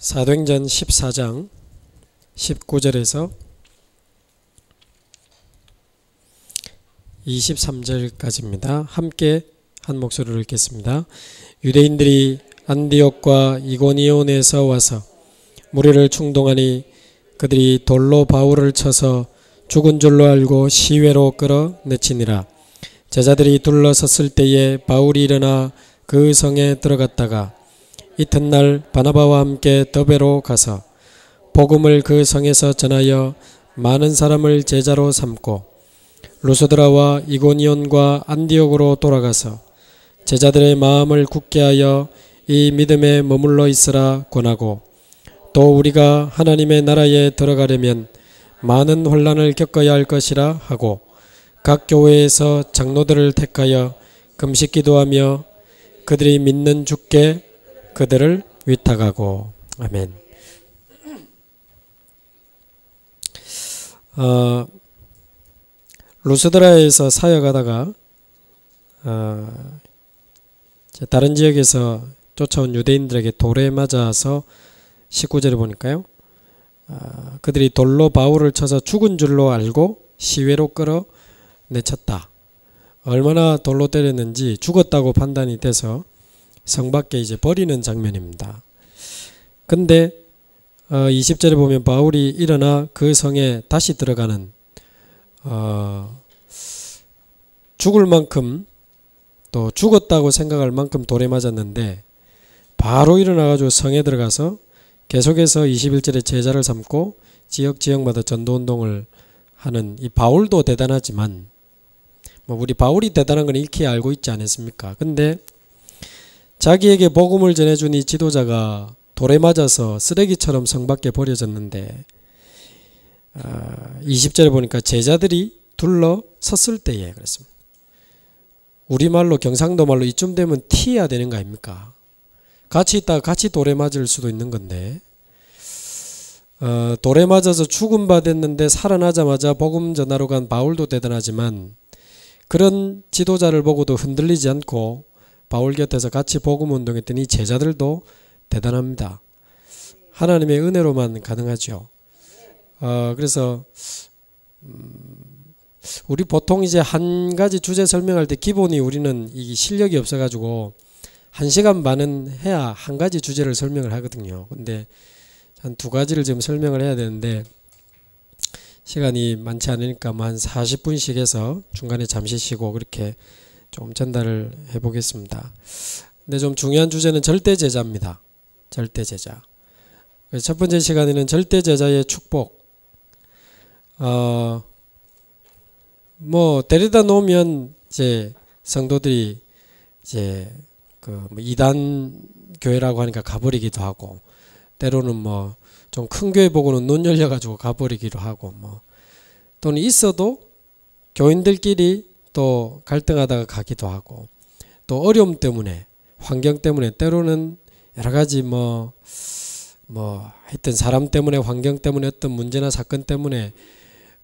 사도행전 14장 19절에서 23절까지입니다. 함께 한 목소리로 읽겠습니다. 유대인들이 안디옥과 이고니온에서 와서 무리를 충동하니 그들이 돌로 바울을 쳐서 죽은 줄로 알고 시외로 끌어내치니라. 제자들이 둘러섰을 때에 바울이 일어나 그 성에 들어갔다가 이튿날 바나바와 함께 더베로 가서 복음을 그 성에서 전하여 많은 사람을 제자로 삼고 루스드라와 이고니온과 안디옥으로 돌아가서 제자들의 마음을 굳게 하여 이 믿음에 머물러 있으라 권하고, 또 우리가 하나님의 나라에 들어가려면 많은 혼란을 겪어야 할 것이라 하고, 각 교회에서 장로들을 택하여 금식 기도하며 그들이 믿는 주께 그들을 위탁하고. 아멘. 루스드라에서 사역하다가 다른 지역에서 쫓아온 유대인들에게 돌에 맞아서 19절에 보니까요, 그들이 돌로 바울을 쳐서 죽은 줄로 알고 시외로 끌어내쳤다. 얼마나 돌로 때렸는지 죽었다고 판단이 돼서 성 밖에 이제 버리는 장면입니다. 근데 20절에 보면 바울이 일어나 그 성에 다시 들어가는, 죽을 만큼 또 죽었다고 생각할 만큼 돌에 맞았는데 바로 일어나가지고 성에 들어가서 계속해서 21절에 제자를 삼고 지역마다 전도운동을 하는 이 바울도 대단하지만, 우리 바울이 대단한 건 익히 알고 있지 않습니까? 근데 자기에게 복음을 전해준 이 지도자가 돌에 맞아서 쓰레기처럼 성 밖에 버려졌는데 20절에 보니까 제자들이 둘러섰을 때에 그랬습니다. 우리말로 경상도 말로 이쯤 되면 튀어야 되는 거 아닙니까? 같이 있다가 같이 돌에 맞을 수도 있는 건데, 돌에 맞아서 죽음 받았는데 살아나자마자 복음 전하러 간 바울도 대단하지만 그런 지도자를 보고도 흔들리지 않고 바울 곁에서 같이 복음 운동했더니 제자들도 대단합니다. 하나님의 은혜로만 가능하죠. 그래서 우리 보통 이제 한 가지 주제 설명할 때 기본이 우리는 이 실력이 없어가지고 1시간 반은 해야 한 가지 주제를 설명을 하거든요. 근데 한 2가지를 지금 설명을 해야 되는데 시간이 많지 않으니까 한 40분씩 해서 중간에 잠시 쉬고 그렇게 좀 전달을 해보겠습니다. 근데 좀 중요한 주제는 절대제자입니다. 절대제자. 첫 번째 시간에는 절대제자의 축복. 데려다 놓으면 이제 성도들이 이제 이단 교회라고 하니까 가버리기도 하고, 때로는 좀 큰 교회 보고는 눈 열려가지고 가버리기도 하고, 또는 있어도 교인들끼리 또 갈등하다가 가기도 하고, 또 어려움 때문에, 환경 때문에, 때로는 여러 가지 하여튼 사람 때문에, 환경 때문에, 어떤 문제나 사건 때문에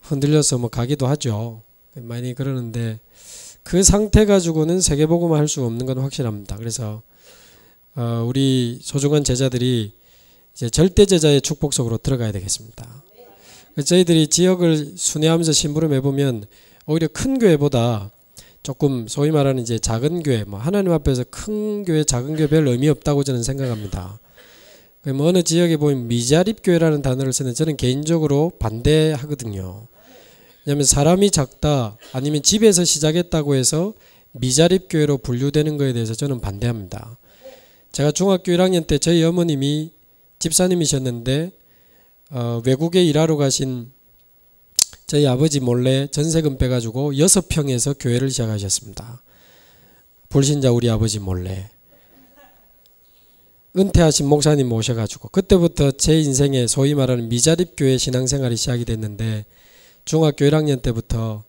흔들려서 가기도 하죠. 많이 그러는데 그 상태 가지고는 세계복음화 할 수가 없는 건 확실합니다. 그래서 우리 소중한 제자들이 이제 절대제자의 축복 속으로 들어가야 되겠습니다. 저희들이 지역을 순회하면서 심부름 해보면 오히려 큰 교회보다 조금 소위 말하는 이제 작은 교회, 하나님 앞에서 큰 교회, 작은 교회 별 의미 없다고 저는 생각합니다. 어느 지역에 보면 미자립교회라는 단어를 쓰는, 저는 개인적으로 반대하거든요. 왜냐하면 사람이 작다, 아니면 집에서 시작했다고 해서 미자립교회로 분류되는 것에 대해서 저는 반대합니다. 제가 중학교 1학년 때 저희 어머님이 집사님이셨는데 외국에 일하러 가신 저희 아버지 몰래 전세금 빼가지고 6평에서 교회를 시작하셨습니다. 불신자 우리 아버지 몰래. 은퇴하신 목사님 모셔가지고 그때부터 제 인생에 소위 말하는 미자립교회 신앙생활이 시작이 됐는데, 중학교 1학년 때부터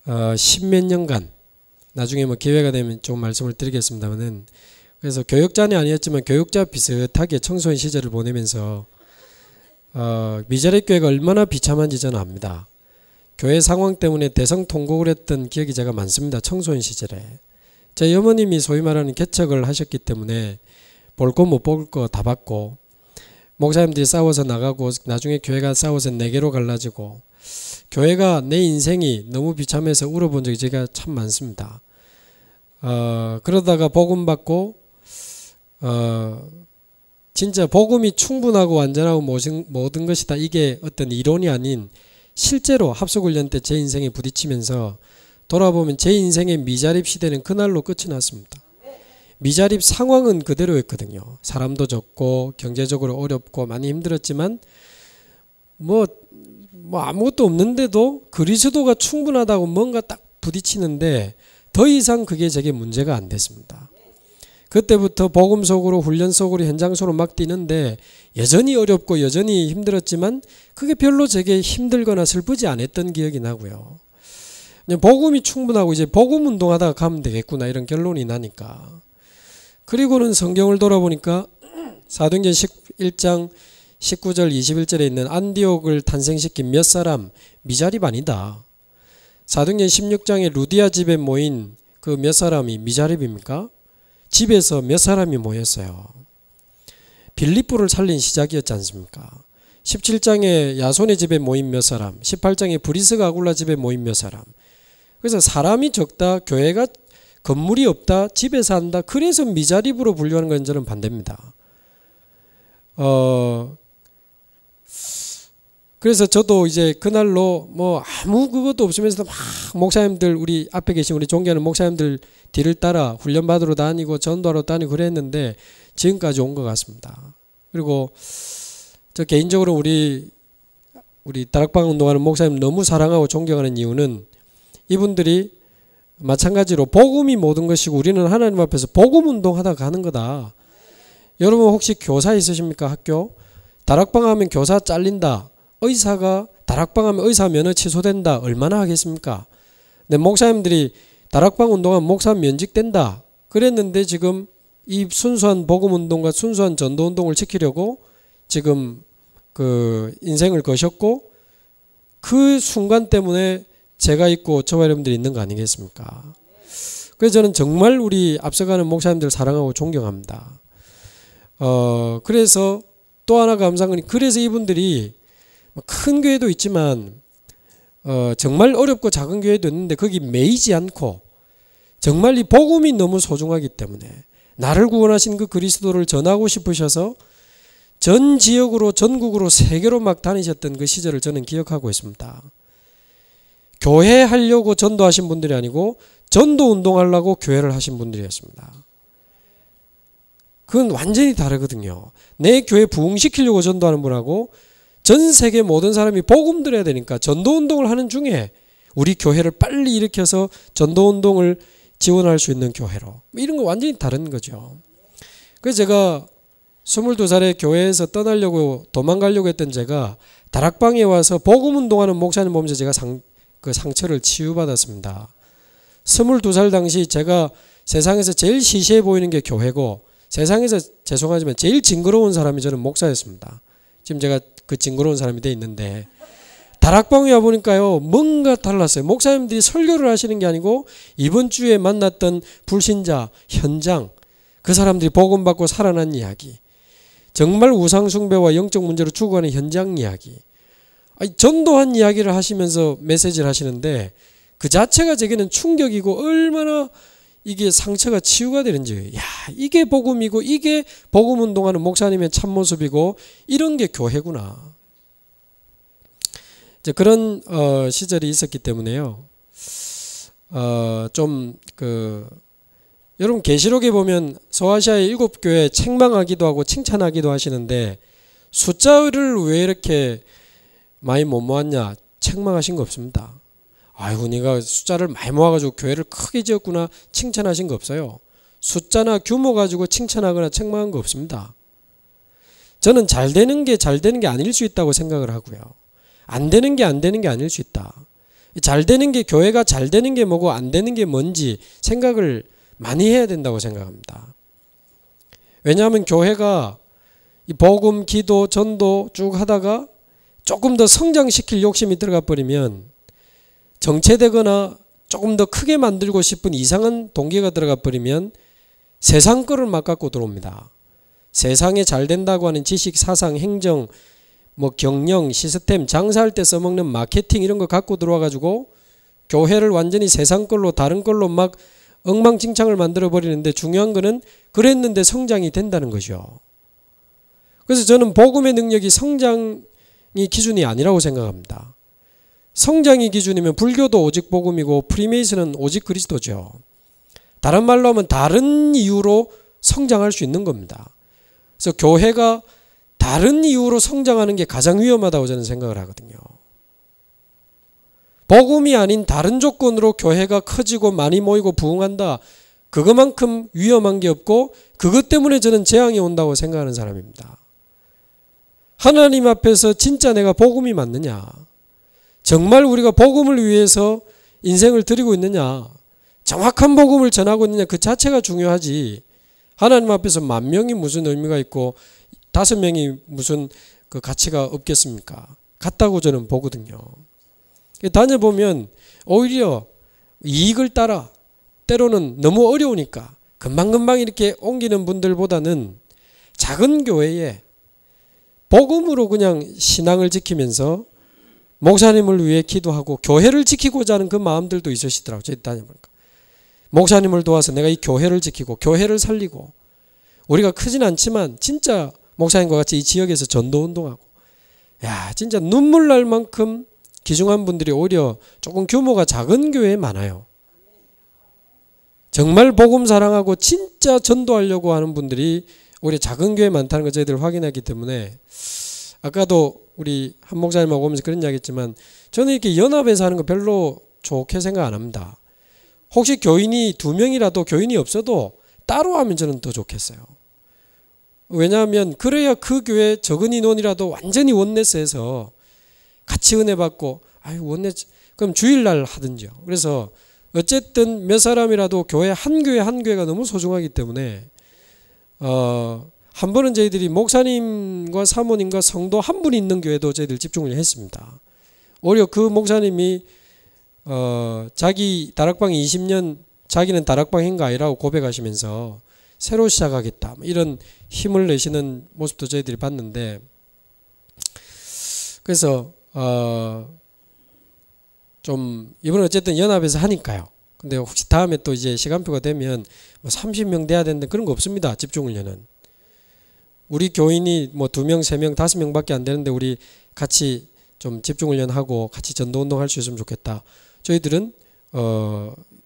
10몇 년간, 나중에 기회가 되면 좀 말씀을 드리겠습니다만은, 그래서 교육자는 아니었지만 교육자 비슷하게 청소년 시절을 보내면서 미자립교회가 얼마나 비참한지 저는 압니다. 교회 상황 때문에 대성통곡을 했던 기억이 제가 많습니다. 청소년 시절에. 저희 어머님이 소위 말하는 개척을 하셨기 때문에 볼 거 못 볼 거 다 받고, 목사님들이 싸워서 나가고 나중에 교회가 싸워서 4개로 갈라지고 교회가 내 인생이 너무 비참해서 울어본 적이 제가 참 많습니다. 그러다가 복음 받고 진짜 복음이 충분하고 완전하고 모든 것이 다 이게 어떤 이론이 아닌 실제로 합숙훈련 때 제 인생에 부딪히면서 돌아보면 제 인생의 미자립 시대는 그날로 끝이 났습니다. 미자립 상황은 그대로였거든요. 사람도 적고 경제적으로 어렵고 많이 힘들었지만 뭐 아무것도 없는데도 그리스도가 충분하다고 뭔가 딱 부딪히는데 더 이상 그게 제게 문제가 안 됐습니다. 그때부터 복음 속으로 훈련 속으로 현장 속으로 막 뛰는데 여전히 어렵고 여전히 힘들었지만 그게 별로 제게 힘들거나 슬프지 않았던 기억이 나고요. 그냥 복음이 충분하고 이제 복음 운동하다가 가면 되겠구나 이런 결론이 나니까. 그리고는 성경을 돌아보니까 사도행전 1장 19절 21절에 있는 안디옥을 탄생시킨 몇 사람 미자립 아니다. 사도행전 16장에 루디아 집에 모인 그 몇 사람이 미자립입니까? 집에서 몇 사람이 모였어요. 빌립보를 살린 시작이었지 않습니까? 17장에 야손의 집에 모인 몇 사람, 18장에 브리스가 아굴라 집에 모인 몇 사람. 그래서 사람이 적다, 교회가 건물이 없다, 집에 산다. 그래서 미자립으로 분류하는 건 저는 반대입니다. 그래서 저도 이제 그날로 뭐 아무 그것도 없으면서도 막 목사님들 우리 앞에 계신 우리 존경하는 목사님들 뒤를 따라 훈련받으러 다니고 전도하러 다니고 그랬는데 지금까지 온 것 같습니다. 그리고 저 개인적으로 우리 다락방 운동하는 목사님 너무 사랑하고 존경하는 이유는 이분들이 마찬가지로 복음이 모든 것이고 우리는 하나님 앞에서 복음 운동하다 가는 거다. 여러분 혹시 교사 있으십니까? 학교? 다락방 하면 교사 잘린다. 의사가 다락방 하면 의사 면허 취소된다. 얼마나 하겠습니까? 근데 목사님들이 다락방 운동하면 목사 면직된다. 그랬는데 지금 이 순수한 복음 운동과 순수한 전도 운동을 지키려고 지금 그 인생을 거셨고 그 순간 때문에 제가 있고 저와 여러분들이 있는 거 아니겠습니까? 그래서 저는 정말 우리 앞서가는 목사님들 사랑하고 존경합니다. 그래서 또 하나 감사한 건 그래서 이분들이 큰 교회도 있지만 정말 어렵고 작은 교회도 있는데 거기 매이지 않고 정말 이 복음이 너무 소중하기 때문에 나를 구원하신 그 그리스도를 전하고 싶으셔서 전 지역으로 전국으로 세계로 막 다니셨던 그 시절을 저는 기억하고 있습니다. 교회 하려고 전도하신 분들이 아니고 전도 운동하려고 교회를 하신 분들이었습니다. 그건 완전히 다르거든요. 내 교회 부흥시키려고 전도하는 분하고 전 세계 모든 사람이 복음 들어야 되니까 전도운동을 하는 중에 우리 교회를 빨리 일으켜서 전도운동을 지원할 수 있는 교회로 이런 거 완전히 다른 거죠. 그래서 제가 22살에 교회에서 떠나려고 도망가려고 했던 제가 다락방에 와서 복음운동하는 목사님 보면서 제가 그 상처를 치유받았습니다. 22살 당시 제가 세상에서 제일 시시해 보이는 게 교회고 세상에서 죄송하지만 제일 징그러운 사람이 저는 목사였습니다. 지금 제가 그 징그러운 사람이 돼 있는데 다락방에 와보니까요 뭔가 달랐어요. 목사님들이 설교를 하시는 게 아니고 이번 주에 만났던 불신자 현장 그 사람들이 복음 받고 살아난 이야기 정말 우상숭배와 영적 문제로 죽어가는 현장 이야기 전도한 이야기를 하시면서 메시지를 하시는데 그 자체가 제게는 충격이고 얼마나 이게 상처가 치유가 되는지 야 이게 복음이고 이게 복음 운동하는 목사님의 참모습이고 이런 게 교회구나. 이제 그런 시절이 있었기 때문에요. 좀 여러분 계시록에 보면 소아시아의 7교회 책망하기도 하고 칭찬하기도 하시는데 숫자를 왜 이렇게 많이 못 모았냐 책망하신 거 없습니다. 아이고 네가 숫자를 많이 모아가지고 교회를 크게 지었구나 칭찬하신 거 없어요. 숫자나 규모 가지고 칭찬하거나 책망한 거 없습니다. 저는 잘 되는 게 아닐 수 있다고 생각을 하고요. 안 되는 게 아닐 수 있다. 잘 되는 게 교회가 잘 되는 게 뭐고 안 되는 게 뭔지 생각을 많이 해야 된다고 생각합니다. 왜냐하면 교회가 이 복음, 기도, 전도 쭉 하다가 조금 더 성장시킬 욕심이 들어가 버리면 정체되거나 조금 더 크게 만들고 싶은 이상한 동기가 들어가 버리면 세상 거를 막 갖고 들어옵니다. 세상에 잘 된다고 하는 지식, 사상, 행정, 뭐 경영, 시스템, 장사할 때 써먹는 마케팅 이런 거 갖고 들어와가지고 교회를 완전히 세상 걸로 다른 걸로 막 엉망진창을 만들어 버리는데, 중요한 거는 그랬는데 성장이 된다는 거죠. 그래서 저는 복음의 능력이 성장이 기준이 아니라고 생각합니다. 성장이 기준이면 불교도 오직 복음이고 프리메이슨은 오직 그리스도죠. 다른 말로 하면 다른 이유로 성장할 수 있는 겁니다. 그래서 교회가 다른 이유로 성장하는 게 가장 위험하다고 저는 생각을 하거든요. 복음이 아닌 다른 조건으로 교회가 커지고 많이 모이고 부흥한다. 그것만큼 위험한 게 없고 그것 때문에 저는 재앙이 온다고 생각하는 사람입니다. 하나님 앞에서 진짜 내가 복음이 맞느냐? 정말 우리가 복음을 위해서 인생을 드리고 있느냐? 정확한 복음을 전하고 있느냐? 그 자체가 중요하지. 하나님 앞에서 10,000명이 무슨 의미가 있고 5명이 무슨 그 가치가 없겠습니까? 같다고 저는 보거든요. 다녀보면 오히려 이익을 따라 때로는 너무 어려우니까 금방금방 이렇게 옮기는 분들보다는 작은 교회에 복음으로 그냥 신앙을 지키면서 목사님을 위해 기도하고 교회를 지키고자 하는 그 마음들도 있으시더라고요. 저희 다녀보니까. 목사님을 도와서 내가 이 교회를 지키고 교회를 살리고, 우리가 크진 않지만 진짜 목사님과 같이 이 지역에서 전도운동하고, 야 진짜 눈물 날 만큼 귀중한 분들이 오히려 조금 규모가 작은 교회에 많아요. 정말 복음 사랑하고 진짜 전도하려고 하는 분들이 오히려 작은 교회에 많다는 걸 저희들 확인했기 때문에, 아까도 우리 한 목사님하고 오면서 그런 이야기 했지만 저는 이렇게 연합해서 하는 거 별로 좋게 생각 안 합니다. 혹시 교인이 2명이라도 교인이 없어도 따로 하면 저는 더 좋겠어요. 왜냐하면 그래야 그 교회 적은 인원이라도 완전히 원내스해서 같이 은혜 받고, 아유 원내 그럼 주일날 하든지요. 그래서 어쨌든 몇 사람이라도 교회 한 교회가 너무 소중하기 때문에 한 번은 저희들이 목사님과 사모님과 성도 한 분 있는 교회도 저희들 집중을 했습니다. 오히려 그 목사님이 자기 다락방 20년 자기는 다락방 행가 아니라고 고백하시면서 새로 시작하겠다 이런 힘을 내시는 모습도 저희들이 봤는데, 그래서 좀 이번에 어쨌든 연합에서 하니까요. 근데 혹시 다음에 또 이제 시간표가 되면 뭐 30명 돼야 되는데 그런 거 없습니다. 집중훈련은 우리 교인이 뭐 2명, 3명, 5명밖에 안 되는데 우리 같이 좀 집중훈련하고 같이 전도운동 할 수 있으면 좋겠다. 저희들은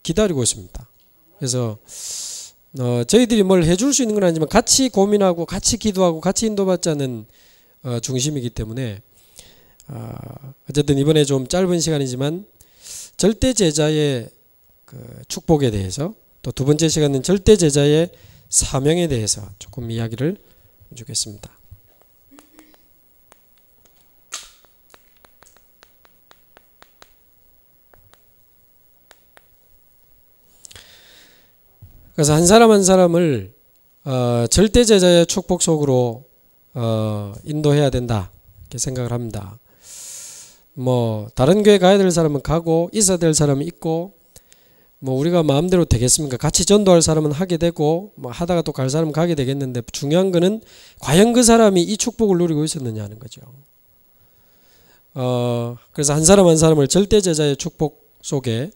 기다리고 있습니다. 그래서 저희들이 뭘 해줄 수 있는 건 아니지만 같이 고민하고 같이 기도하고 같이 인도받자는 중심이기 때문에 어쨌든 이번에 좀 짧은 시간이지만 절대 제자의 그 축복에 대해서, 또 두 번째 시간은 절대 제자의 사명에 대해서 조금 이야기를 해주겠습니다. 그래서 한 사람 한 사람을 절대 제자의 축복 속으로 인도해야 된다 이렇게 생각을 합니다. 뭐 다른 교회 가야 될 사람은 가고 있어야 될 사람은 있고, 뭐 우리가 마음대로 되겠습니까? 같이 전도할 사람은 하게 되고 뭐 하다가 또 갈 사람은 가게 되겠는데, 중요한 거는 과연 그 사람이 이 축복을 누리고 있었느냐 하는 거죠. 그래서 한 사람 한 사람을 절대 제자의 축복 속에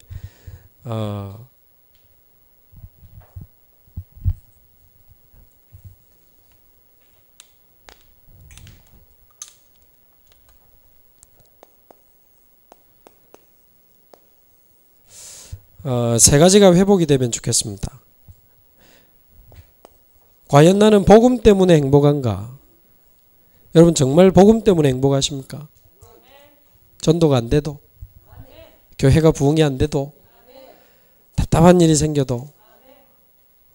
세 가지가 회복이 되면 좋겠습니다. 과연 나는 복음 때문에 행복한가? 여러분 정말 복음 때문에 행복하십니까? 전도가 안 돼도, 교회가 부흥이 안 돼도, 답답한 일이 생겨도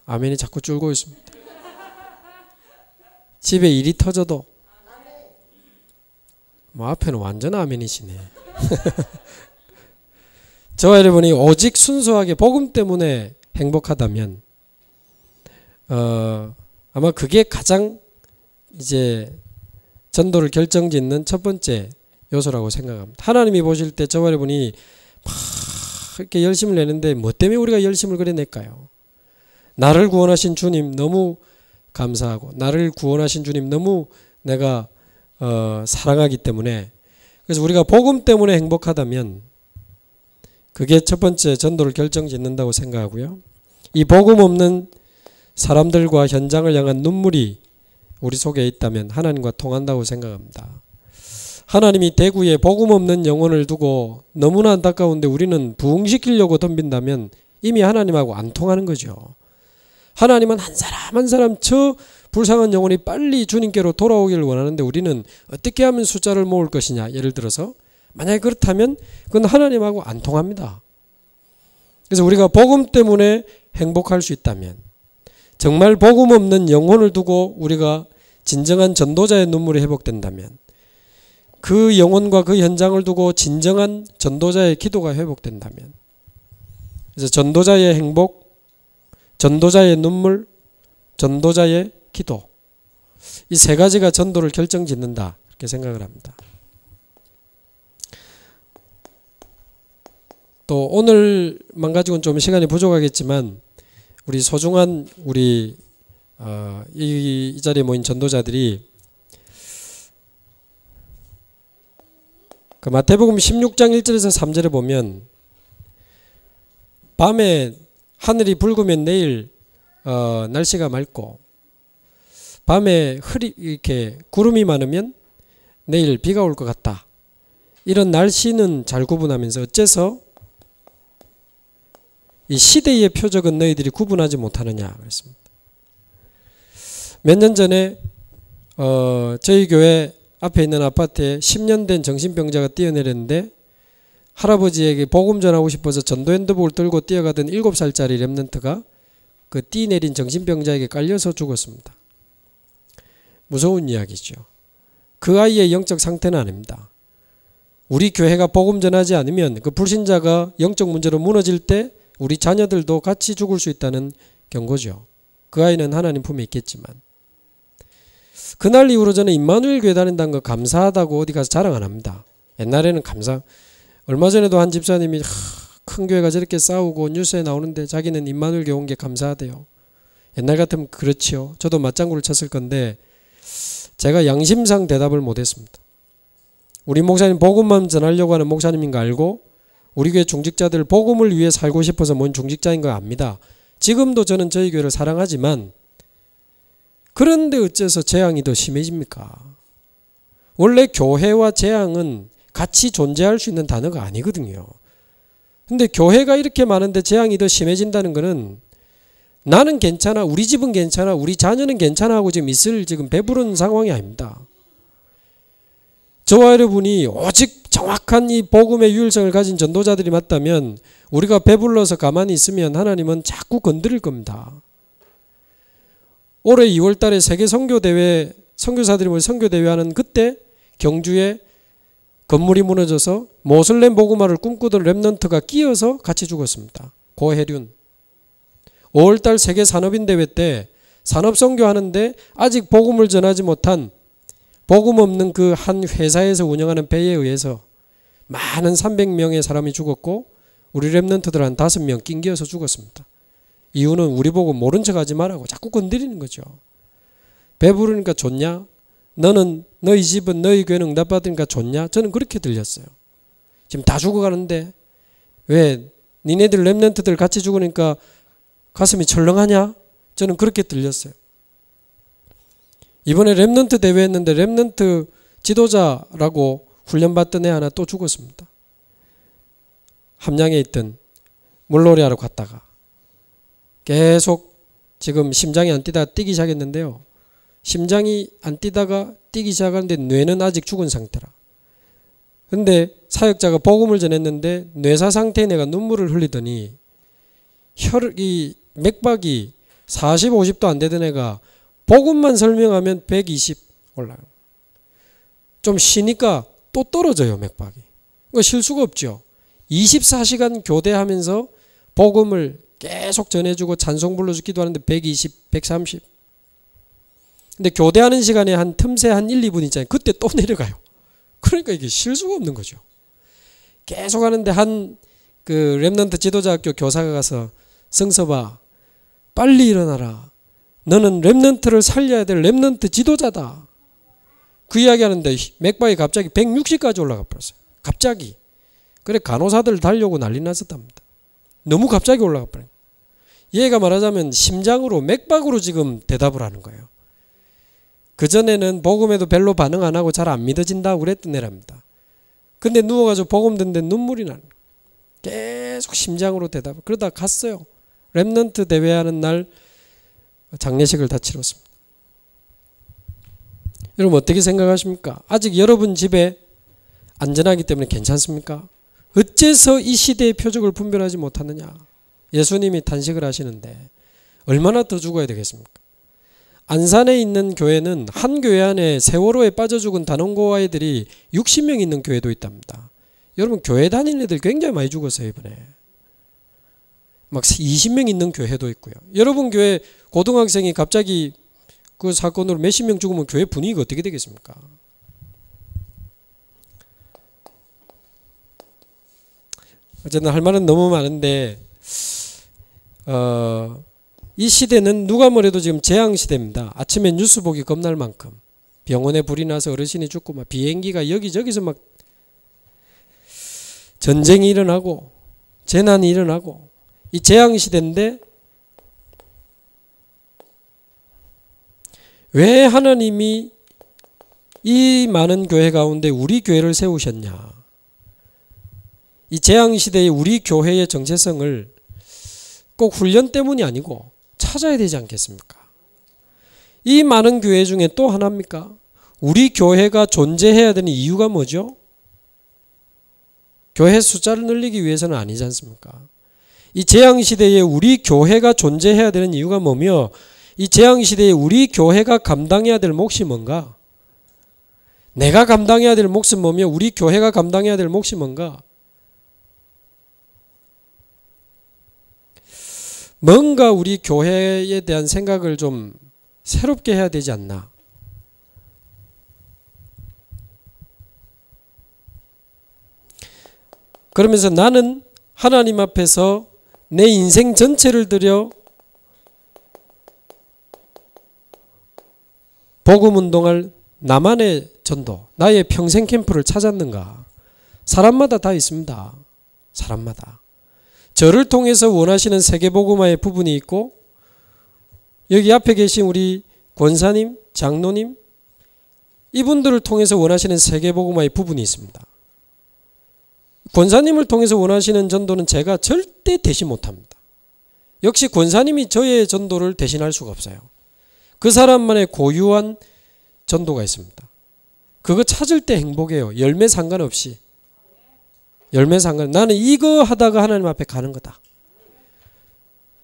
아멘이 자꾸 줄고 있습니다. 집에 일이 터져도, 뭐 앞에는 완전 아멘이시네. 저와 여러분이 오직 순수하게 복음 때문에 행복하다면 아마 그게 가장 이제 전도를 결정짓는 첫 번째 요소라고 생각합니다. 하나님이 보실 때 저와 여러분이 막 이렇게 열심을 내는데 뭐 때문에 우리가 열심을 그래 낼까요? 나를 구원하신 주님 너무 감사하고 나를 구원하신 주님 너무 내가 사랑하기 때문에 그래서 우리가 복음 때문에 행복하다면 그게 첫 번째 전도를 결정짓는다고 생각하고요. 이 복음 없는 사람들과 현장을 향한 눈물이 우리 속에 있다면 하나님과 통한다고 생각합니다. 하나님이 대구에 복음 없는 영혼을 두고 너무나 안타까운데 우리는 부흥시키려고 덤빈다면 이미 하나님하고 안 통하는 거죠. 하나님은 한 사람 한 사람 저 불쌍한 영혼이 빨리 주님께로 돌아오기를 원하는데 우리는 어떻게 하면 숫자를 모을 것이냐. 예를 들어서 만약에 그렇다면 그건 하나님하고 안 통합니다. 그래서 우리가 복음 때문에 행복할 수 있다면 정말 복음 없는 영혼을 두고 우리가 진정한 전도자의 눈물이 회복된다면 그 영혼과 그 현장을 두고 진정한 전도자의 기도가 회복된다면 그래서 전도자의 행복, 전도자의 눈물, 전도자의 기도 이 세 가지가 전도를 결정짓는다 이렇게 생각을 합니다. 또 오늘만 가지고는 좀 시간이 부족하겠지만 우리 소중한 우리 이 자리에 모인 전도자들이 그 마태복음 16장 1절에서 3절에 보면 밤에 하늘이 붉으면 내일 날씨가 맑고 밤에 이렇게 구름이 많으면 내일 비가 올 것 같다. 이런 날씨는 잘 구분하면서 어째서 이 시대의 표적은 너희들이 구분하지 못하느냐 그랬습니다. 몇 년 전에 저희 교회 앞에 있는 아파트에 10년 된 정신병자가 뛰어내렸는데 할아버지에게 복음 전하고 싶어서 전도 핸드복을 들고 뛰어가던 7살짜리 랩런트가 그 뛰내린 정신병자에게 깔려서 죽었습니다. 무서운 이야기죠. 그 아이의 영적 상태는 아닙니다. 우리 교회가 복음 전하지 않으면 그 불신자가 영적 문제로 무너질 때 우리 자녀들도 같이 죽을 수 있다는 경고죠. 그 아이는 하나님 품에 있겠지만 그날 이후로 저는 임마누엘 교회 다닌다는 거 감사하다고 어디 가서 자랑 안 합니다. 옛날에는 얼마 전에도 한 집사님이 큰 교회가 저렇게 싸우고 뉴스에 나오는데 자기는 임마누엘 교회 온 게 감사하대요. 옛날 같으면 그렇지요. 저도 맞장구를 쳤을 건데 제가 양심상 대답을 못했습니다. 우리 목사님 복음만 전하려고 하는 목사님인 거 알고 우리 교회 중직자들 복음을 위해 살고 싶어서 모인 중직자인 거 압니다. 지금도 저는 저희 교회를 사랑하지만 그런데 어째서 재앙이 더 심해집니까? 원래 교회와 재앙은 같이 존재할 수 있는 단어가 아니거든요. 근데 교회가 이렇게 많은데 재앙이 더 심해진다는 것은 나는 괜찮아, 우리 집은 괜찮아, 우리 자녀는 괜찮아 하고 지금 있을 지금 배부른 상황이 아닙니다. 저와 여러분이 오직 정확한 이 복음의 유일성을 가진 전도자들이 맞다면 우리가 배불러서 가만히 있으면 하나님은 자꾸 건드릴 겁니다. 올해 2월 달에 세계 선교대회, 선교사들이 모여 선교대회 하는 그때 경주에 건물이 무너져서 모슬렘 복음화를 꿈꾸던 랩런트가 끼어서 같이 죽었습니다. 고혜륜. 5월달 세계 산업인대회 때 산업선교 하는데 아직 복음을 전하지 못한 복음 없는 그 한 회사에서 운영하는 배에 의해서 많은 300명의 사람이 죽었고 우리 랩런트들 한 5명 낑겨서 죽었습니다. 이유는 우리 보고 모른 척 하지 말라고 자꾸 건드리는 거죠. 배부르니까 좋냐? 너희 집은 너희 교회는 응답받으니까 좋냐? 저는 그렇게 들렸어요. 지금 다 죽어가는데 왜 니네들 랩런트들 같이 죽으니까 가슴이 철렁하냐? 저는 그렇게 들렸어요. 이번에 랩런트 대회 했는데 랩런트 지도자라고 훈련받던 애 하나 또 죽었습니다. 함양에 있던 물놀이하러 갔다가 계속 지금 심장이 안 뛰다가 뛰기 시작했는데요. 심장이 안 뛰다가 뛰기 시작하는데 뇌는 아직 죽은 상태라. 근데 사역자가 복음을 전했는데 뇌사 상태에 내가 눈물을 흘리더니 이 맥박이 40, 50도 안 되던 애가 복음만 설명하면 120 올라요. 좀 쉬니까 또 떨어져요, 맥박이. 이거 쉴 수가 없죠. 24시간 교대하면서 복음을 계속 전해주고 찬송 불러주기도 하는데 120, 130. 근데 교대하는 시간에 한 틈새 한 1, 2분 있잖아요. 그때 또 내려가요. 그러니까 이게 쉴 수가 없는 거죠. 계속 하는데 한 그 랩런트 지도자 학교 교사가 가서 성서봐 빨리 일어나라. 너는 렘넌트를 살려야 될 렘넌트 지도자다. 그 이야기하는데 맥박이 갑자기 160까지 올라가 버렸어요. 갑자기. 그래 간호사들 달려고 난리 났었답니다. 너무 갑자기 올라가 버린. 얘가 말하자면 심장으로 맥박으로 지금 대답을 하는 거예요. 그전에는 복음에도 별로 반응 안 하고 잘 안 믿어진다고 그랬던 애랍니다. 근데 누워가지고 복음 듣는데 눈물이 나는 거예요. 계속 심장으로 대답을. 그러다 갔어요. 렘넌트 대회하는 날 장례식을 다 치렀습니다. 여러분 어떻게 생각하십니까? 아직 여러분 집에 안전하기 때문에 괜찮습니까? 어째서 이 시대의 표적을 분별하지 못하느냐? 예수님이 탄식을 하시는데 얼마나 더 죽어야 되겠습니까? 안산에 있는 교회는 한 교회 안에 세월호에 빠져 죽은 단원고 아이들이 60명 있는 교회도 있답니다. 여러분 교회 다니는 애들 굉장히 많이 죽었어요 이번에. 막 20명 있는 교회도 있고요. 여러분 교회 고등학생이 갑자기 그 사건으로 몇십 명 죽으면 교회 분위기가 어떻게 되겠습니까? 어쨌든 할 말은 너무 많은데 이 시대는 누가 뭐래도 지금 재앙시대입니다. 아침에 뉴스 보기 겁날 만큼 병원에 불이 나서 어르신이 죽고 막 비행기가 여기저기서 막 전쟁이 일어나고 재난이 일어나고 이 재앙시대인데 왜 하나님이 이 많은 교회 가운데 우리 교회를 세우셨냐? 이 재앙시대의 우리 교회의 정체성을 꼭 훈련 때문이 아니고 찾아야 되지 않겠습니까? 이 많은 교회 중에 또 하나입니까? 우리 교회가 존재해야 되는 이유가 뭐죠? 교회 숫자를 늘리기 위해서는 아니지 않습니까? 이 재앙시대에 우리 교회가 존재해야 되는 이유가 뭐며 이 재앙시대에 우리 교회가 감당해야 될 몫이 뭔가? 내가 감당해야 될 몫은 뭐며 우리 교회가 감당해야 될 몫이 뭔가? 뭔가 우리 교회에 대한 생각을 좀 새롭게 해야 되지 않나. 그러면서 나는 하나님 앞에서 내 인생 전체를 들여 복음운동할 나만의 전도, 나의 평생 캠프를 찾았는가? 사람마다 다 있습니다. 사람마다. 저를 통해서 원하시는 세계복음화의 부분이 있고 여기 앞에 계신 우리 권사님, 장로님 이분들을 통해서 원하시는 세계복음화의 부분이 있습니다. 권사님을 통해서 원하시는 전도는 제가 절대 대신 못합니다. 역시 권사님이 저의 전도를 대신할 수가 없어요. 그 사람만의 고유한 전도가 있습니다. 그거 찾을 때 행복해요. 열매 상관없이. 열매 상관. 나는 이거 하다가 하나님 앞에 가는 거다.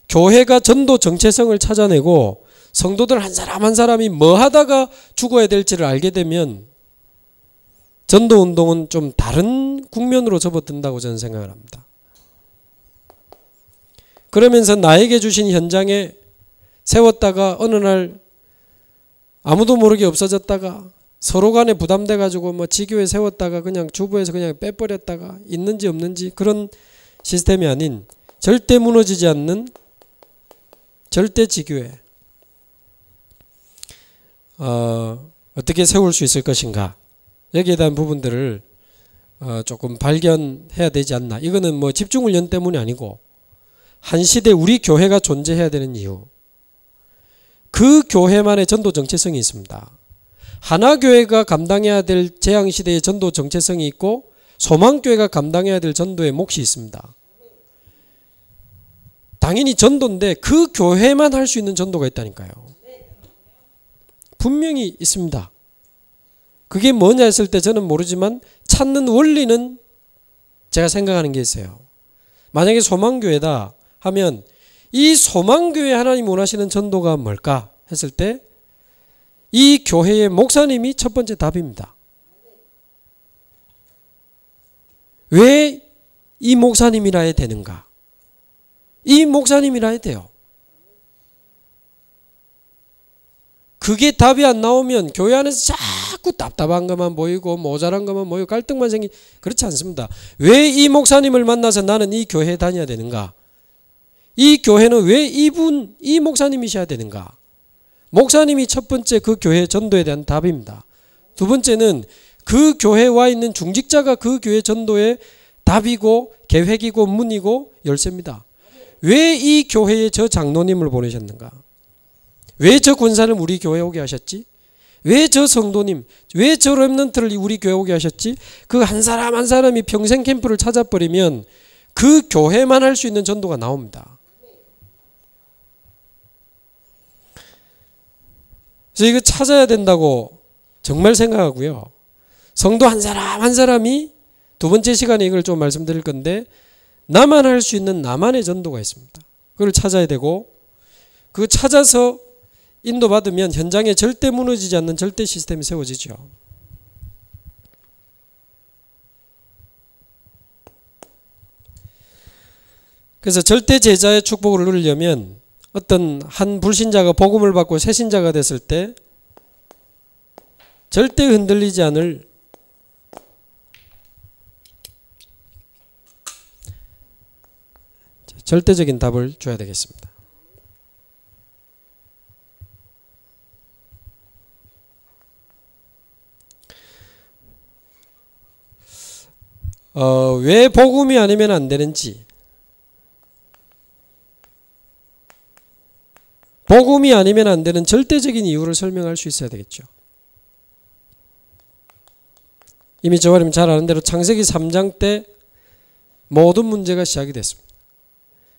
교회가 전도 정체성을 찾아내고 성도들 한 사람 한 사람이 뭐 하다가 죽어야 될지를 알게 되면 전도 운동은 좀 다른 국면으로 접어든다고 저는 생각을 합니다. 그러면서 나에게 주신 현장에 세웠다가 어느 날 아무도 모르게 없어졌다가 서로 간에 부담돼 가지고 뭐 지교에 세웠다가 그냥 주부에서 그냥 빼버렸다가 있는지 없는지 그런 시스템이 아닌 절대 무너지지 않는 절대 지교회 어떻게 세울 수 있을 것인가 여기에 대한 부분들을 조금 발견해야 되지 않나. 이거는 뭐 집중훈련 때문이 아니고 한 시대 우리 교회가 존재해야 되는 이유. 그 교회만의 전도 정체성이 있습니다. 하나교회가 감당해야 될 재앙시대의 전도 정체성이 있고 소망교회가 감당해야 될 전도의 몫이 있습니다. 당연히 전도인데 그 교회만 할 수 있는 전도가 있다니까요. 분명히 있습니다. 그게 뭐냐 했을 때 저는 모르지만 찾는 원리는 제가 생각하는 게 있어요. 만약에 소망교회다 하면 이 소망교회 하나님 원하시는 전도가 뭘까 했을 때 이 교회의 목사님이 첫 번째 답입니다. 왜 이 목사님이라 해야 되는가? 이 목사님이라 해야 돼요. 그게 답이 안 나오면 교회 안에서 자꾸 답답한 것만 보이고 모자란 것만 보이고 갈등만 그렇지 않습니다. 왜 이 목사님을 만나서 나는 이 교회에 다녀야 되는가? 이 교회는 왜 이 목사님이셔야 되는가? 목사님이 첫 번째 그 교회 전도에 대한 답입니다. 두 번째는 그 교회에 와 있는 중직자가 그 교회 전도의 답이고 계획이고 문이고 열쇠입니다. 왜 이 교회에 저 장로님을 보내셨는가? 왜 저 권사를 우리 교회에 오게 하셨지? 왜 저 성도님, 왜 저 렘넌트를 우리 교회에 오게 하셨지? 그 한 사람 한 사람이 평생 캠프를 찾아버리면 그 교회만 할 수 있는 전도가 나옵니다. 그래서 이거 찾아야 된다고 정말 생각하고요. 성도 한 사람 한 사람이 두 번째 시간에 이걸 좀 말씀드릴 건데 나만 할 수 있는 나만의 전도가 있습니다. 그걸 찾아야 되고 그 찾아서 인도받으면 현장에 절대 무너지지 않는 절대 시스템이 세워지죠. 그래서 절대 제자의 축복을 누리려면 어떤 한 불신자가 복음을 받고 새 신자가 됐을 때 절대 흔들리지 않을 절대적인 답을 줘야 되겠습니다. 왜 복음이 아니면 안 되는지, 복음이 아니면 안 되는 절대적인 이유를 설명할 수 있어야 되겠죠. 이미 저와님 잘 아는 대로 창세기 3장 때 모든 문제가 시작이 됐습니다.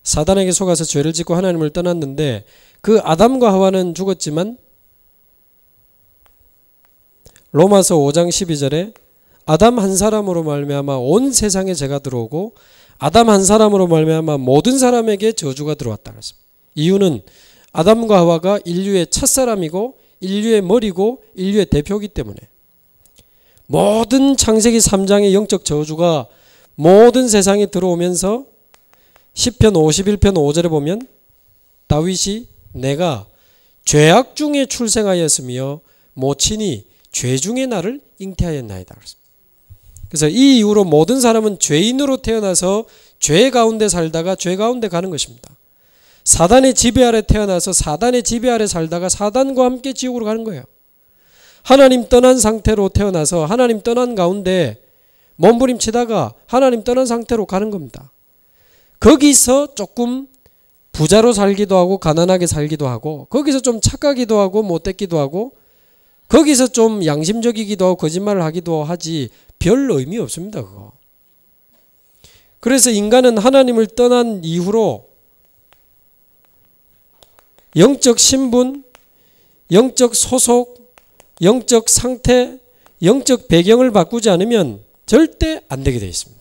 사단에게 속아서 죄를 짓고 하나님을 떠났는데 그 아담과 하와는 죽었지만 로마서 5장 12절에 아담 한 사람으로 말미암아 온 세상에 죄가 들어오고 아담 한 사람으로 말미암아 모든 사람에게 저주가 들어왔다 그랬습니다. 이유는 아담과 하와가 인류의 첫사람이고 인류의 머리고 인류의 대표이기 때문에 모든 창세기 3장의 영적 저주가 모든 세상에 들어오면서 시편 51편 5절에 보면 다윗이 내가 죄악 중에 출생하였으며 모친이 죄 중에 나를 잉태하였나이다. 그래서 이 이후로 모든 사람은 죄인으로 태어나서 죄 가운데 살다가 죄 가운데 가는 것입니다. 사단의 지배 아래 태어나서 사단의 지배 아래 살다가 사단과 함께 지옥으로 가는 거예요. 하나님 떠난 상태로 태어나서 하나님 떠난 가운데 몸부림치다가 하나님 떠난 상태로 가는 겁니다. 거기서 조금 부자로 살기도 하고 가난하게 살기도 하고 거기서 좀 착하기도 하고 못됐기도 하고 거기서 좀 양심적이기도 하고 거짓말을 하기도 하지 별 의미 없습니다. 그거. 그래서 인간은 하나님을 떠난 이후로 영적 신분, 영적 소속, 영적 상태, 영적 배경을 바꾸지 않으면 절대 안 되게 되어 있습니다.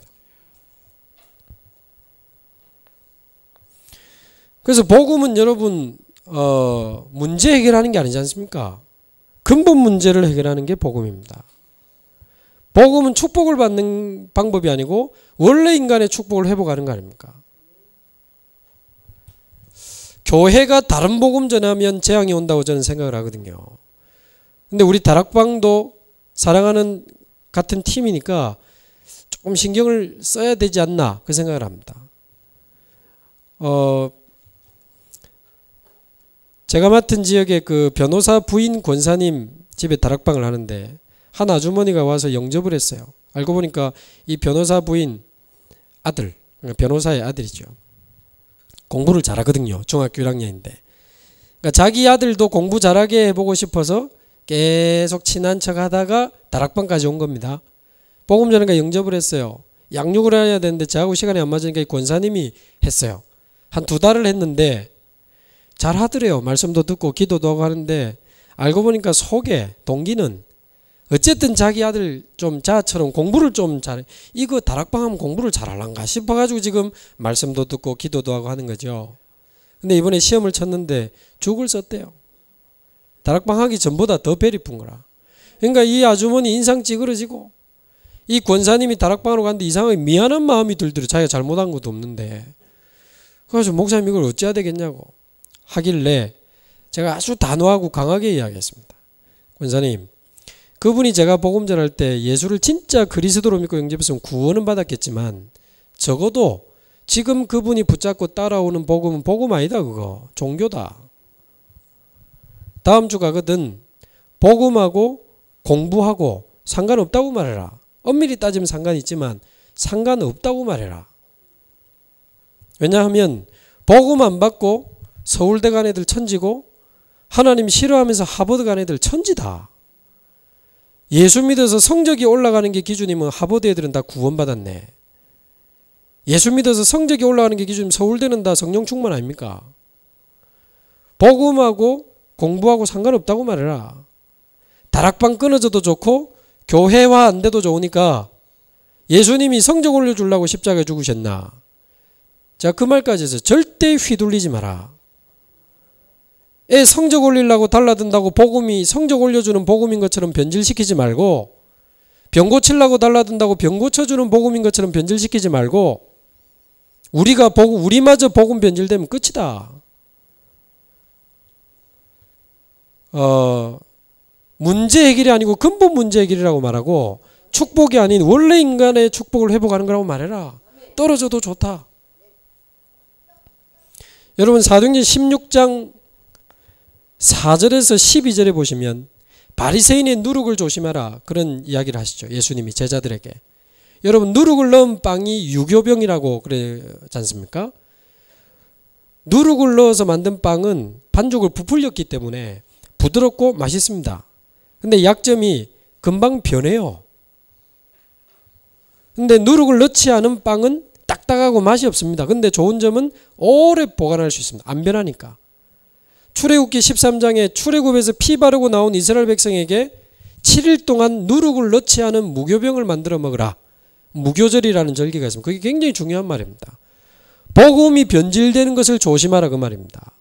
그래서 복음은 여러분 문제 해결하는 게 아니지 않습니까? 근본 문제를 해결하는 게 복음입니다. 복음은 축복을 받는 방법이 아니고 원래 인간의 축복을 회복하는 거 아닙니까? 교회가 다른 복음 전하면 재앙이 온다고 저는 생각을 하거든요. 근데 우리 다락방도 사랑하는 같은 팀이니까 조금 신경을 써야 되지 않나 그 생각을 합니다. 제가 맡은 지역에 그 변호사 부인 권사님 집에 다락방을 하는데 한 아주머니가 와서 영접을 했어요. 알고 보니까 이 변호사 부인 아들, 변호사의 아들이죠. 공부를 잘하거든요. 중학교 1학년인데. 그러니까 자기 아들도 공부 잘하게 해보고 싶어서 계속 친한 척 하다가 다락방까지 온 겁니다. 복음 전하니까 영접을 했어요. 양육을 해야 되는데 저하고 시간이 안 맞으니까 이 권사님이 했어요. 한 2달을 했는데 잘 하더래요. 말씀도 듣고 기도도 하고 하는데 알고 보니까 속에 동기는 어쨌든 자기 아들 좀 자처럼 공부를 좀 잘해. 이거 다락방 하면 공부를 잘할란가 싶어가지고 지금 말씀도 듣고 기도도 하고 하는 거죠. 근데 이번에 시험을 쳤는데 죽을 썼대요. 다락방 하기 전보다 더 배 이쁜 거라. 그러니까 이 아주머니 인상 찌그러지고 이 권사님이 다락방으로 갔는데 이상하게 미안한 마음이 들더래. 자기가 잘못한 것도 없는데. 그래서 목사님 이걸 어찌해야 되겠냐고 하길래 제가 아주 단호하고 강하게 이야기했습니다. 권사님, 그분이 제가 복음 전할 때 예수를 진짜 그리스도로 믿고 영접했으면 구원은 받았겠지만 적어도 지금 그분이 붙잡고 따라오는 복음은 복음 아니다. 그거 종교다. 다음 주 가거든 복음하고 공부하고 상관없다고 말해라. 엄밀히 따지면 상관이 있지만 상관없다고 말해라. 왜냐하면 복음 안 받고 서울대 간 애들 천지고 하나님 싫어하면서 하버드 간 애들 천지다. 예수 믿어서 성적이 올라가는 게 기준이면 하버드 애들은 다 구원받았네. 예수 믿어서 성적이 올라가는 게 기준이면 서울대는 다 성령 충만 아닙니까? 복음하고 공부하고 상관없다고 말해라. 다락방 끊어져도 좋고 교회화 안 돼도 좋으니까 예수님이 성적 올려주려고 십자가에 죽으셨나? 자, 그 말까지 해서 절대 휘둘리지 마라. 애 성적 올리려고 달라든다고 복음이 성적 올려주는 복음인 것처럼 변질시키지 말고, 병 고치려고 달라든다고 병 고쳐주는 복음인 것처럼 변질시키지 말고, 우리마저 복음 변질되면 끝이다. 문제 해결이 아니고 근본 문제 해결이라고 말하고, 축복이 아닌 원래 인간의 축복을 회복하는 거라고 말해라. 떨어져도 좋다. 여러분 사도행전 16장 4절에서 12절에 보시면 바리새인의 누룩을 조심하라 그런 이야기를 하시죠. 예수님이 제자들에게. 여러분 누룩을 넣은 빵이 유교병이라고 그러지 않습니까? 누룩을 넣어서 만든 빵은 반죽을 부풀렸기 때문에 부드럽고 맛있습니다. 근데 약점이 금방 변해요. 근데 누룩을 넣지 않은 빵은 딱딱하고 맛이 없습니다. 근데 좋은 점은 오래 보관할 수 있습니다. 안 변하니까. 출애굽기 13장에 출애굽에서 피 바르고 나온 이스라엘 백성에게 7일 동안 누룩을 넣지 않은 무교병을 만들어 먹으라. 무교절이라는 절기가 있습니다. 그게 굉장히 중요한 말입니다. 복음이 변질되는 것을 조심하라 그 말입니다.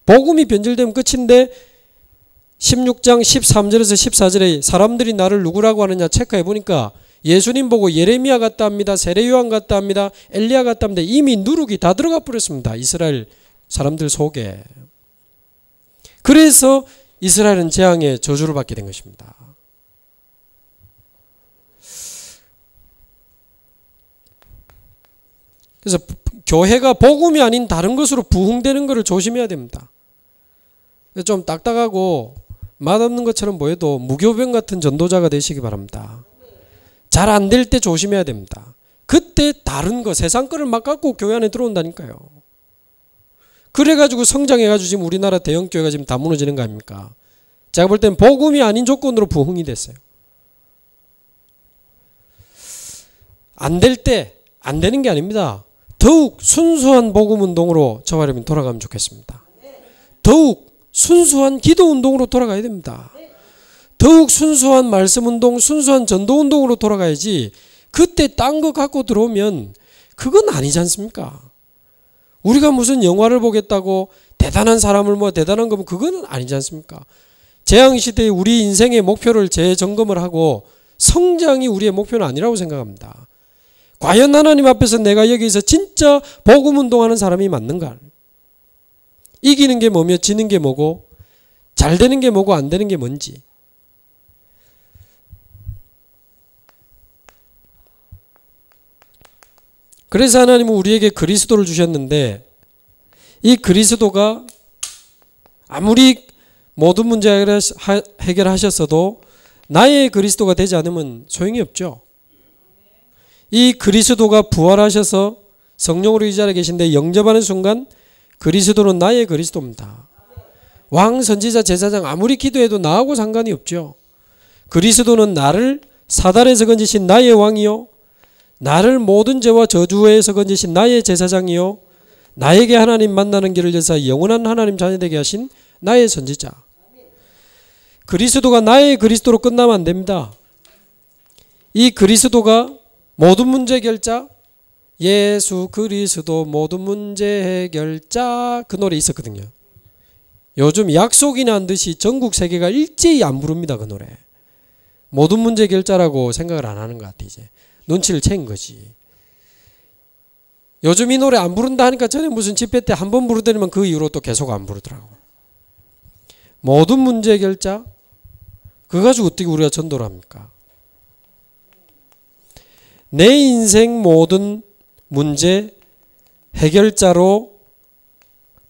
복음이 변질되면 끝인데 16장 13절에서 14절에 사람들이 나를 누구라고 하느냐 체크해 보니까 예수님 보고 예레미야 같다 합니다. 세례요한 같다 합니다. 엘리야 같다 합니다. 이미 누룩이 다 들어가 버렸습니다. 이스라엘 사람들 속에. 그래서 이스라엘은 재앙의 저주를 받게 된 것입니다. 그래서 교회가 복음이 아닌 다른 것으로 부흥되는 것을 조심해야 됩니다. 좀 딱딱하고 맛없는 것처럼 보여도 무교병 같은 전도자가 되시기 바랍니다. 잘 안 될 때 조심해야 됩니다. 그때 다른 거 세상 거를 막 갖고 교회 안에 들어온다니까요. 그래가지고 성장해가지고 지금 우리나라 대형교회가 지금 다 무너지는 거 아닙니까? 제가 볼 땐 복음이 아닌 조건으로 부흥이 됐어요. 안 될 때 안 되는 게 아닙니다. 더욱 순수한 복음 운동으로 저와 여러분이 돌아가면 좋겠습니다. 더욱 순수한 기도 운동으로 돌아가야 됩니다. 더욱 순수한 말씀 운동, 순수한 전도 운동으로 돌아가야지 그때 딴 거 갖고 들어오면 그건 아니지 않습니까? 우리가 무슨 영화를 보겠다고 대단한 사람을 대단한 거면 그건 아니지 않습니까? 재앙시대에 우리 인생의 목표를 재점검을 하고 성장이 우리의 목표는 아니라고 생각합니다. 과연 하나님 앞에서 내가 여기서 진짜 복음 운동하는 사람이 맞는가? 이기는 게 뭐며 지는 게 뭐고 잘 되는 게 뭐고 안 되는 게 뭔지. 그래서 하나님은 우리에게 그리스도를 주셨는데 이 그리스도가 아무리 모든 문제 해결하셨어도 나의 그리스도가 되지 않으면 소용이 없죠. 이 그리스도가 부활하셔서 성령으로 이 자리에 계신데 영접하는 순간 그리스도는 나의 그리스도입니다. 왕, 선지자, 제사장 아무리 기도해도 나하고 상관이 없죠. 그리스도는 나를 사단에서 건지신 나의 왕이요 나를 모든 죄와 저주에서 건지신 나의 제사장이요 나에게 하나님 만나는 길을 여사 영원한 하나님 자녀되게 하신 나의 선지자. 그리스도가 나의 그리스도로 끝나면 안 됩니다. 이 그리스도가 모든 문제 해결자, 예수 그리스도 모든 문제 해결자 그 노래 있었거든요. 요즘 약속이 난 듯이 전국 세계가 일제히 안 부릅니다. 그 노래. 모든 문제 해결자라고 생각을 안 하는 것 같아. 이제 눈치를 챈 거지. 요즘 이 노래 안 부른다 하니까 전에 무슨 집회 때 한 번 부르더니만 그 이후로 또 계속 안 부르더라고. 모든 문제 해결자 그거 가지고 어떻게 우리가 전도를 합니까? 내 인생 모든 문제 해결자로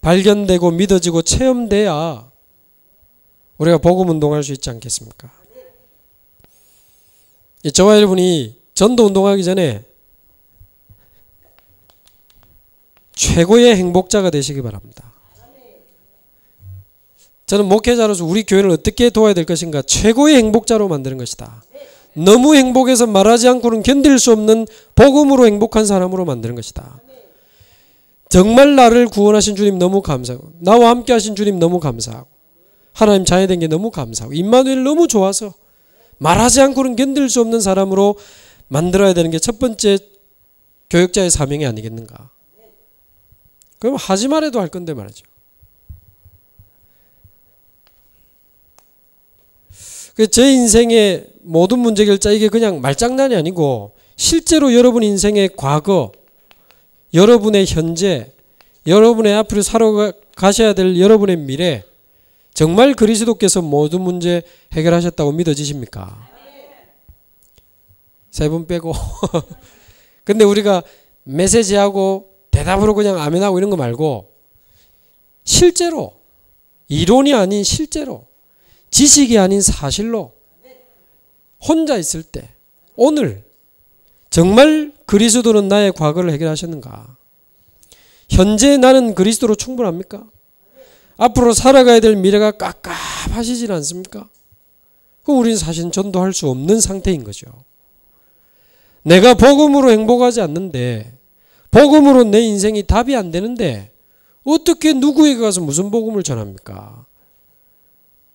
발견되고 믿어지고 체험돼야 우리가 복음 운동할 수 있지 않겠습니까? 저와 여러분이 전도 운동하기 전에 최고의 행복자가 되시기 바랍니다. 저는 목회자로서 우리 교회를 어떻게 도와야 될 것인가? 최고의 행복자로 만드는 것이다. 너무 행복해서 말하지 않고는 견딜 수 없는 복음으로 행복한 사람으로 만드는 것이다. 정말 나를 구원하신 주님 너무 감사하고, 나와 함께 하신 주님 너무 감사하고, 하나님 자녀된 게 너무 감사하고, 임마누엘 너무 좋아서 말하지 않고는 견딜 수 없는 사람으로 만들어야 되는 게 첫 번째 교역자의 사명이 아니겠는가? 그럼 하지 말아도 할 건데 말이죠. 제 인생의 모든 문제 결자, 이게 그냥 말장난이 아니고 실제로 여러분 인생의 과거, 여러분의 현재, 여러분의 앞으로 살아가셔야 될 여러분의 미래, 정말 그리스도께서 모든 문제 해결하셨다고 믿어지십니까? 세 분 빼고. 근데 우리가 메시지하고 대답으로 그냥 아멘하고 이런 거 말고 실제로, 이론이 아닌 실제로, 지식이 아닌 사실로 혼자 있을 때 오늘 정말 그리스도는 나의 과거를 해결하셨는가? 현재 나는 그리스도로 충분합니까? 앞으로 살아가야 될 미래가 깝깝하시질 않습니까? 그럼 우리는 사실 전도할 수 없는 상태인 거죠. 내가 복음으로 행복하지 않는데, 복음으로 내 인생이 답이 안 되는데 어떻게 누구에게 가서 무슨 복음을 전합니까?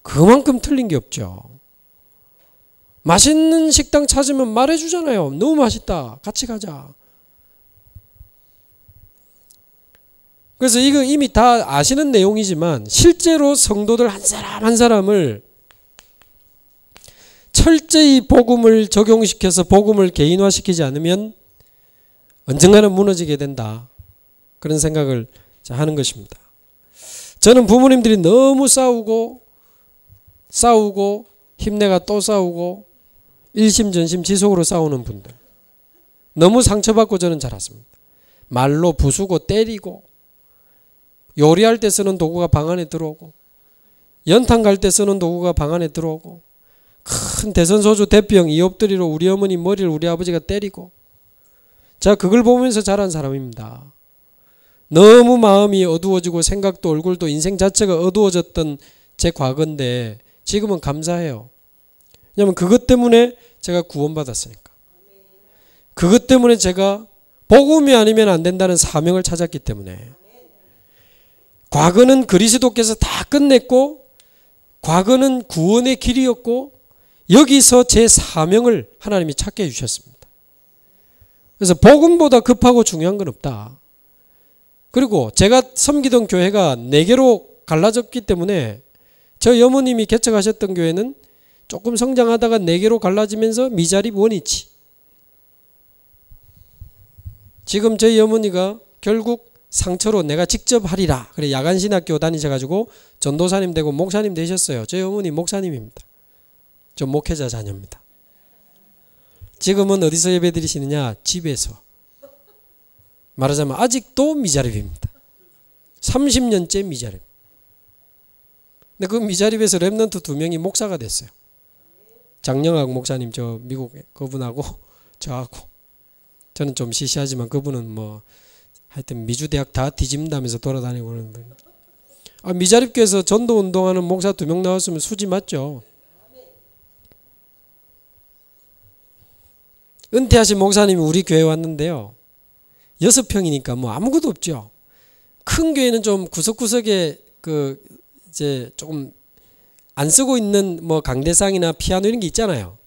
그만큼 틀린 게 없죠. 맛있는 식당 찾으면 말해주잖아요. 너무 맛있다. 같이 가자. 그래서 이거 이미 다 아시는 내용이지만 실제로 성도들 한 사람 한 사람을 철저히 복음을 적용시켜서 복음을 개인화시키지 않으면 언젠가는 무너지게 된다. 그런 생각을 하는 것입니다. 저는 부모님들이 너무 싸우고 힘내가 또 싸우고 일심전심 지속으로 싸우는 분들, 너무 상처받고 저는 자랐습니다. 말로 부수고 때리고, 요리할 때 쓰는 도구가 방 안에 들어오고, 연탄 갈 때 쓰는 도구가 방 안에 들어오고, 큰 대선소주 대병 이엎드리로 우리 어머니 머리를 우리 아버지가 때리고, 제가 그걸 보면서 자란 사람입니다. 너무 마음이 어두워지고 생각도 얼굴도 인생 자체가 어두워졌던 제 과거인데 지금은 감사해요. 왜냐하면 그것 때문에 제가 구원받았으니까. 그것 때문에 제가 복음이 아니면 안 된다는 사명을 찾았기 때문에. 과거는 그리스도께서 다 끝냈고, 과거는 구원의 길이었고, 여기서 제 사명을 하나님이 찾게 해주셨습니다. 그래서 복음보다 급하고 중요한 건 없다. 그리고 제가 섬기던 교회가 4개로 갈라졌기 때문에 저희 어머님이 개척하셨던 교회는 조금 성장하다가 4개로 갈라지면서 미자립 원위치. 지금 저희 어머니가 결국 상처로 내가 직접 하리라. 그래 야간신학교 다니셔가지고 전도사님 되고 목사님 되셨어요. 저희 어머니 목사님입니다. 저 목회자 자녀입니다. 지금은 어디서 예배 드리시느냐? 집에서. 말하자면 아직도 미자립입니다. 30년째 미자립. 근데 그 미자립에서 랩런트 2명이 목사가 됐어요. 장영학 목사님, 저 미국 그분하고 저하고. 저는 좀 시시하지만 그분은 뭐 하여튼 미주대학 다 뒤집는다면서 돌아다니고 그러는 분. 미자립교에서 전도 운동하는 목사 2명 나왔으면 수지 맞죠. 은퇴하신 목사님이 우리 교회에 왔는데요. 6평이니까 뭐 아무것도 없죠. 큰 교회는 좀 구석구석에 이제 조금 안 쓰고 있는 뭐 강대상이나 피아노 이런 게 있잖아요.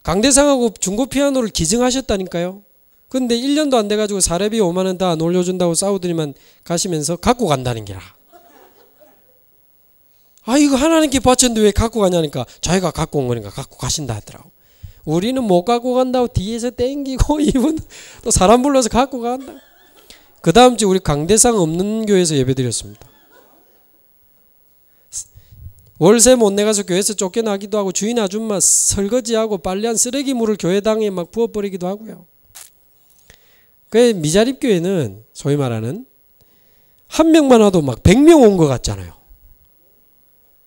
강대상하고 중고 피아노를 기증하셨다니까요. 근데 1년도 안 돼가지고 사례비 5만 원 다 안 올려준다고 사우들이만 가시면서 갖고 간다는 게라. 이거 하나님께 바쳤는데 왜 갖고 가냐니까 자기가 갖고 온 거니까 갖고 가신다 하더라고. 우리는 못 갖고 간다고 뒤에서 땡기고 이분 또 사람 불러서 갖고 간다. 그 다음 주 우리 강대상 없는 교회에서 예배드렸습니다. 월세 못 내가서 교회에서 쫓겨나기도 하고 주인 아줌마 설거지하고 빨래한 쓰레기물을 교회당에 막 부어버리기도 하고요. 그 미자립 교회는 소위 말하는 한 명만 와도 막 100명 온 것 같잖아요.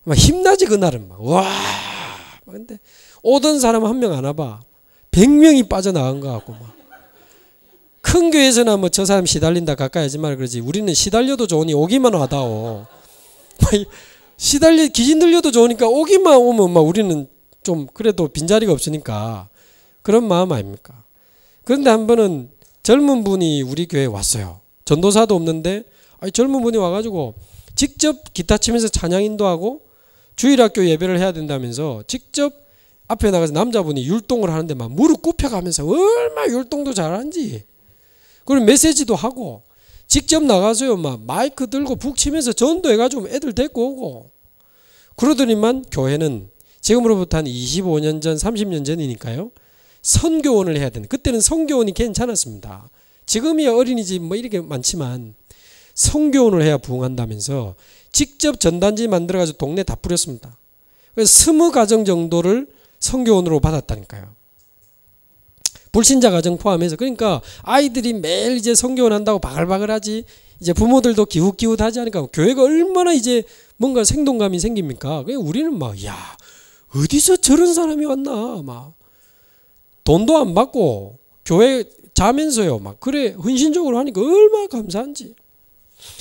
막 힘나지 그날은 막 와. 근데 오던 사람 한 명 안 와봐. 100명이 빠져나간 것 같고 막. 큰 교회에서나 뭐 저 사람 시달린다 가까이 하지 말 그러지. 우리는 시달려도 좋으니 오기만 와다오. 기진 들려도 좋으니까 오기만 오면 막 우리는 좀 그래도 빈자리가 없으니까 그런 마음 아닙니까? 그런데 한 번은 젊은 분이 우리 교회에 왔어요. 전도사도 없는데 젊은 분이 와가지고 직접 기타 치면서 찬양 인도하고 주일학교 예배를 해야 된다면서 직접 앞에 나가서 남자분이 율동을 하는데 막 무릎 굽혀가면서 얼마나 율동도 잘하는지 그리고 메시지도 하고 직접 나가서요 막 마이크 들고 북 치면서 전도해가지고 애들 데리고 오고 그러더니만 교회는 지금으로부터 한 25년 전 30년 전이니까요 선교원을 해야 되는 그때는 선교원이 괜찮았습니다. 지금이야 어린이집 뭐 이렇게 많지만 선교원을 해야 부흥한다면서 직접 전단지 만들어가지고 동네 다 뿌렸습니다. 그래서 20가정 정도를 선교원으로 받았다니까요. 불신자 가정 포함해서. 그러니까 아이들이 매일 이제 선교원 한다고 바글바글하지 이제 부모들도 기웃기웃하지 않으니까 교회가 얼마나 이제 뭔가 생동감이 생깁니까? 그냥 우리는 막 야 어디서 저런 사람이 왔나 막 돈도 안 받고 교회 자면서요 막 그래 헌신적으로 하니까 얼마나 감사한지.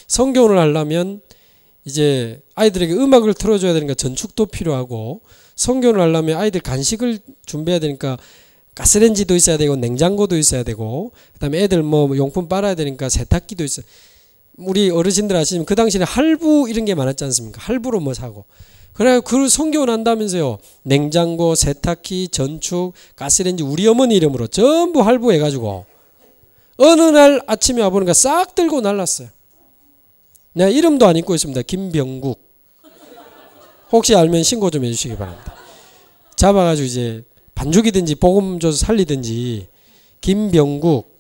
선교원을 하려면 이제 아이들에게 음악을 틀어줘야 되니까 전축도 필요하고 선교원을 하려면 아이들 간식을 준비해야 되니까 가스레인지도 있어야 되고 냉장고도 있어야 되고 그다음에 애들 뭐 용품 빨아야 되니까 세탁기도 있어요. 우리 어르신들 아시면 그 당시에는 할부 이런 게 많았지 않습니까? 할부로 뭐 사고. 그래 그 선교원 한다면서요. 냉장고, 세탁기, 전축, 가스레인지 우리 어머니 이름으로 전부 할부해가지고 어느 날 아침에 와보니까 싹 들고 날랐어요. 내가 이름도 안 잊고 있습니다. 김병국. 혹시 알면 신고 좀 해주시기 바랍니다. 잡아가지고 이제 반죽이든지 복음 줘서 살리든지 김병국.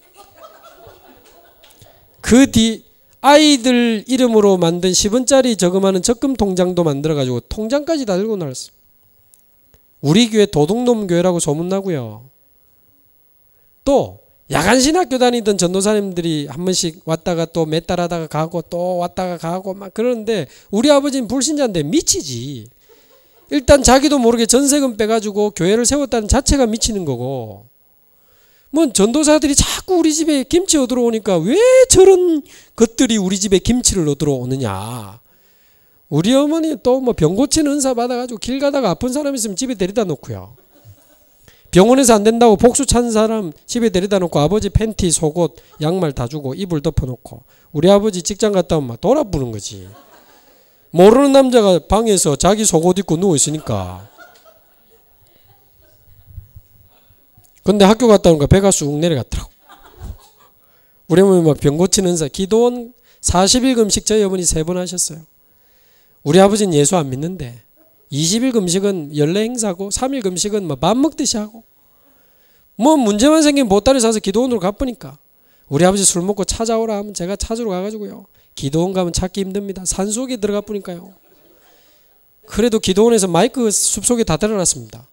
그 뒤 아이들 이름으로 만든 10원짜리 저금하는 적금 통장도 만들어가지고 통장까지 다 들고 나왔어요. 우리 교회 도둑놈 교회라고 소문나고요. 또 야간신학교 다니던 전도사님들이 한 번씩 왔다가 또 몇 달 하다가 가고 또 왔다가 가고 막 그러는데 우리 아버지는 불신자인데 미치지. 일단 자기도 모르게 전세금 빼가지고 교회를 세웠다는 자체가 미치는 거고 뭐 전도사들이 자꾸 우리 집에 김치 얻으러 오니까 왜 저런 것들이 우리 집에 김치를 얻으러 오느냐. 우리 어머니 또 뭐 병 고치는 은사 받아가지고 길 가다가 아픈 사람 있으면 집에 데려다 놓고요. 병원에서 안 된다고 복수 찬 사람 집에 데려다 놓고 아버지 팬티, 속옷, 양말 다 주고 이불 덮어놓고 우리 아버지 직장 갔다 오면 막 돌아부는 거지. 모르는 남자가 방에서 자기 속옷 입고 누워있으니까. 근데 학교 갔다 오니까 배가 쑥 내려갔더라고. 우리 어머니 막 병 고치는 은사 기도원 40일 금식 저희 어머니 3번 하셨어요. 우리 아버지는 예수 안 믿는데 20일 금식은 연례 행사고 3일 금식은 뭐 밥 먹듯이 하고 뭐 문제만 생기면 보따리 사서 기도원으로 가보니까 우리 아버지 술 먹고 찾아오라 하면 제가 찾으러 가가지고요. 기도원 가면 찾기 힘듭니다. 산속에 들어가 보니까요. 그래도 기도원에서 마이크 숲속에 다 들어놨습니다.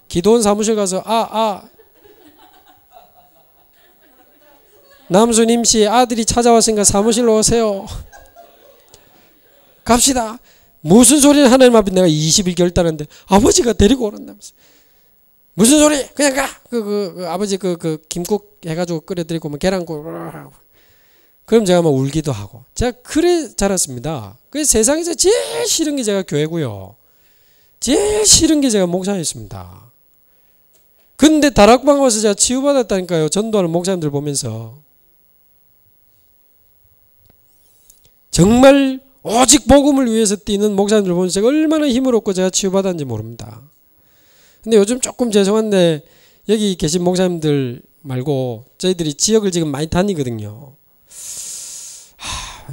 기도원 사무실 가서 남수님 씨 아들이 찾아왔으니까 사무실로 오세요. 갑시다. 무슨 소리를 하나님 앞에 내가 20일 결단했는데 아버지가 데리고 오란다면서. 무슨 소리? 그냥 가. 아버지 김국 해가지고 끓여드리고 뭐 계란국 하고. 그럼 제가 막 울기도 하고. 제가 그래 자랐습니다. 그래서 세상에서 제일 싫은 게 제가 교회고요. 제일 싫은 게 제가 목사였습니다. 근데 다락방 와서 제가 치유받았다니까요. 전도하는 목사님들 보면서. 정말 오직 복음을 위해서 뛰는 목사님들 보면서 제가 얼마나 힘을 얻고 제가 치유받았는지 모릅니다. 근데 요즘 조금 죄송한데 여기 계신 목사님들 말고 저희들이 지역을 지금 많이 다니거든요.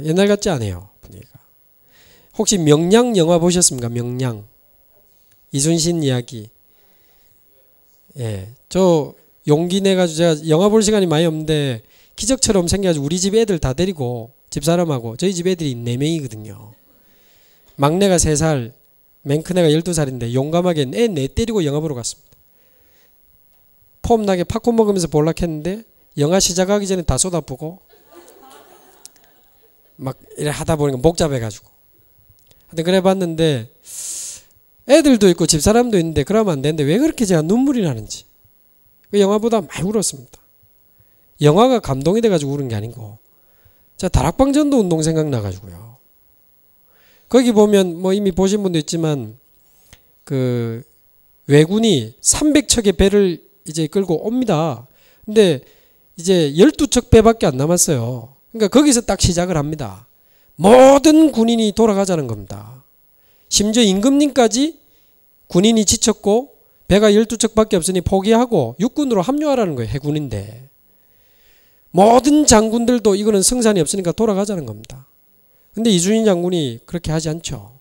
옛날 같지 않아요. 분위기가. 혹시 명량 영화 보셨습니까? 명량. 이순신 이야기. 예, 저 용기 내가지고 제가 영화 볼 시간이 많이 없는데 기적처럼 생겨가지고 우리 집 애들 다 데리고 집사람하고 저희 집 애들이 4명이거든요. 막내가 3살, 맨 큰애가 12살인데 용감하게 애 4 때리고 영화 보러 갔습니다. 폼나게 팝콘 먹으면서 볼락했는데 영화 시작하기 전에 다 쏟아부고 막 이래 하다 보니까 복잡해가지고. 근데 그래 봤는데 애들도 있고 집사람도 있는데 그러면 안 되는데 왜 그렇게 제가 눈물이 나는지. 그 영화보다 많이 울었습니다. 영화가 감동이 돼가지고 우는 게 아니고 자 다락방전도 운동 생각나가지고요. 거기 보면 뭐 이미 보신 분도 있지만 그 왜군이 300척의 배를 이제 끌고 옵니다. 근데 이제 12척 배밖에 안 남았어요. 그러니까 거기서 딱 시작을 합니다. 모든 군인이 돌아가자는 겁니다. 심지어 임금님까지 군인이 지쳤고 배가 12척밖에 없으니 포기하고 육군으로 합류하라는 거예요. 해군인데. 모든 장군들도 이거는 승산이 없으니까 돌아가자는 겁니다. 근데 이순신 장군이 그렇게 하지 않죠.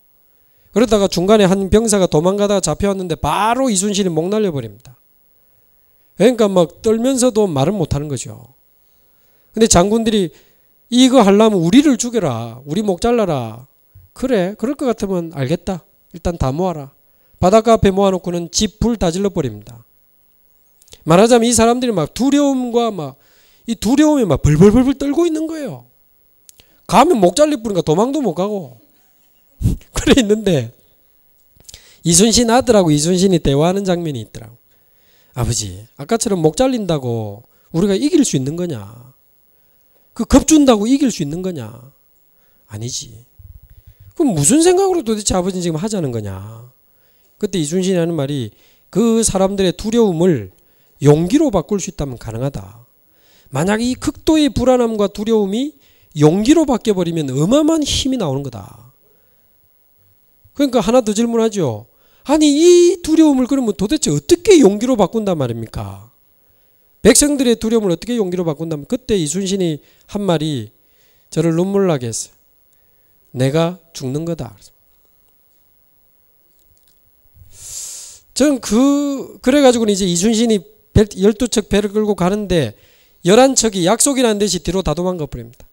그러다가 중간에 한 병사가 도망가다가 잡혀왔는데 바로 이순신이 목 날려버립니다. 그러니까 막 떨면서도 말은 못하는 거죠. 근데 장군들이 이거 하려면 우리를 죽여라. 우리 목 잘라라. 그래 그럴 것 같으면 알겠다. 일단 다 모아라. 바닷가 앞에 모아놓고는 집 불 다 질러버립니다. 말하자면 이 사람들이 막 두려움과 막 이 두려움에 막 벌벌벌 떨고 있는 거예요. 가면 목 잘릴 뿐이니까 도망도 못 가고 그래 있는데 이순신 아들하고 이순신이 대화하는 장면이 있더라고. 아버지 아까처럼 목 잘린다고 우리가 이길 수 있는 거냐. 그 겁준다고 이길 수 있는 거냐. 아니지. 그럼 무슨 생각으로 도대체 아버지는 지금 하자는 거냐. 그때 이순신이 하는 말이 그 사람들의 두려움을 용기로 바꿀 수 있다면 가능하다. 만약 이 극도의 불안함과 두려움이 용기로 바뀌어버리면 어마어마한 힘이 나오는 거다. 그러니까 하나 더 질문하죠. 아니 이 두려움을 그러면 도대체 어떻게 용기로 바꾼단 말입니까? 백성들의 두려움을 어떻게 용기로 바꾼다면 그때 이순신이 한 말이 저를 눈물 나게 했어요. 내가 죽는 거다. 저는 그래가지고는 이제 이순신이 12척 배를 끌고 가는데 11척이 약속이 난 듯이 뒤로 다 도망가 버립니다.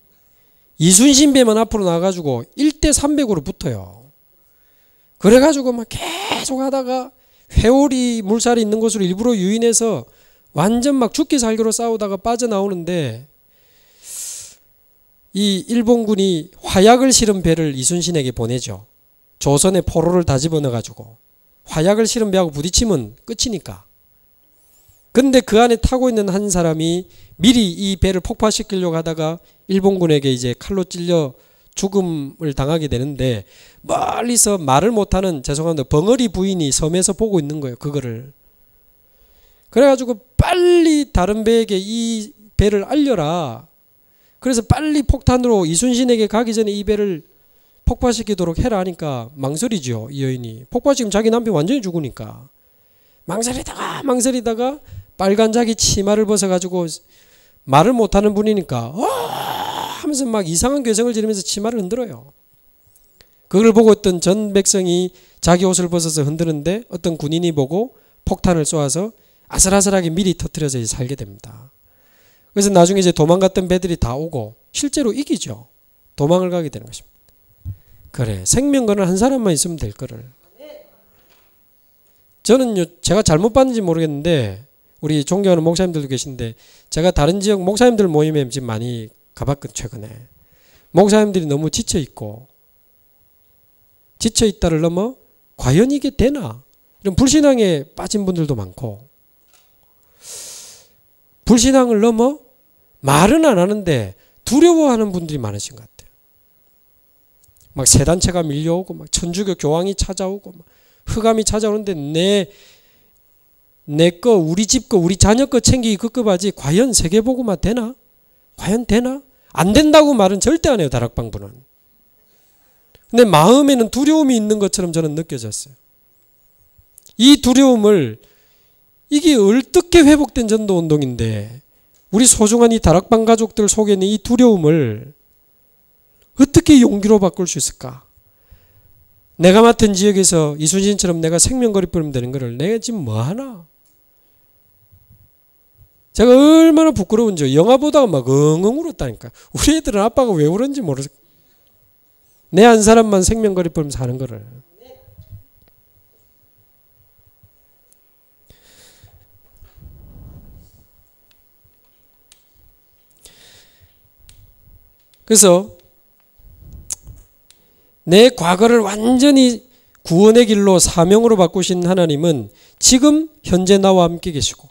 이순신 배만 앞으로 나가지고 1대 300으로 붙어요. 그래가지고 막 계속 하다가 회오리 물살이 있는 곳으로 일부러 유인해서 완전 막 죽기 살기로 싸우다가 빠져나오는데 이 일본군이 화약을 실은 배를 이순신에게 보내죠. 조선의 포로를 다 집어넣어가지고 화약을 실은 배하고 부딪히면 끝이니까. 근데 그 안에 타고 있는 한 사람이 미리 이 배를 폭파시키려고 하다가 일본군에게 이제 칼로 찔려 죽음을 당하게 되는데 멀리서 말을 못하는 죄송합니다 벙어리 부인이 섬에서 보고 있는 거예요. 그거를. 그래가지고 빨리 다른 배에게 이 배를 알려라. 그래서 빨리 폭탄으로 이순신에게 가기 전에 이 배를 폭파시키도록 해라 하니까 망설이죠. 이 여인이. 폭파시키면 자기 남편 완전히 죽으니까. 망설이다가 빨간 자기 치마를 벗어가지고 말을 못하는 분이니까 하면서 막 이상한 괴성을 지르면서 치마를 흔들어요. 그걸 보고 있던 전 백성이 자기 옷을 벗어서 흔드는데 어떤 군인이 보고 폭탄을 쏘아서 아슬아슬하게 미리 터뜨려서 살게 됩니다. 그래서 나중에 이제 도망갔던 배들이 다 오고 실제로 이기죠. 도망을 가게 되는 것입니다. 그래 생명권은 한 사람만 있으면 될 거를. 저는요 제가 잘못 봤는지 모르겠는데 우리 존경하는 목사님들도 계신데 제가 다른 지역 목사님들 모임에 지금 많이 가봤거든요. 최근에 목사님들이 너무 지쳐있고 지쳐있다를 넘어 과연 이게 되나 이런 불신앙에 빠진 분들도 많고 불신앙을 넘어 말은 안 하는데 두려워하는 분들이 많으신 것 같아요. 막 세단체가 밀려오고 막 천주교 교황이 찾아오고 막 흑암이 찾아오는데 내 거 우리 집 거 우리 자녀 거 챙기기 급급하지 과연 세계복음화 되나? 과연 되나? 안 된다고 말은 절대 안 해요. 다락방부는. 근데 마음에는 두려움이 있는 것처럼 저는 느껴졌어요. 이 두려움을 이게 어떻게 회복된 전도운동인데 우리 소중한 이 다락방 가족들 속에 있는 이 두려움을 어떻게 용기로 바꿀 수 있을까? 내가 맡은 지역에서 이순신처럼 내가 생명거리 뿌리면 되는 거를 내가 지금 뭐하나? 제가 얼마나 부끄러운지 영화 보다가 막 엉엉 울었다니까. 우리 애들은 아빠가 왜 울었는지 모르겠어. 내 한 사람만 생명거리 뿌리면서 하는 거를. 그래서 내 과거를 완전히 구원의 길로 사명으로 바꾸신 하나님은 지금 현재 나와 함께 계시고,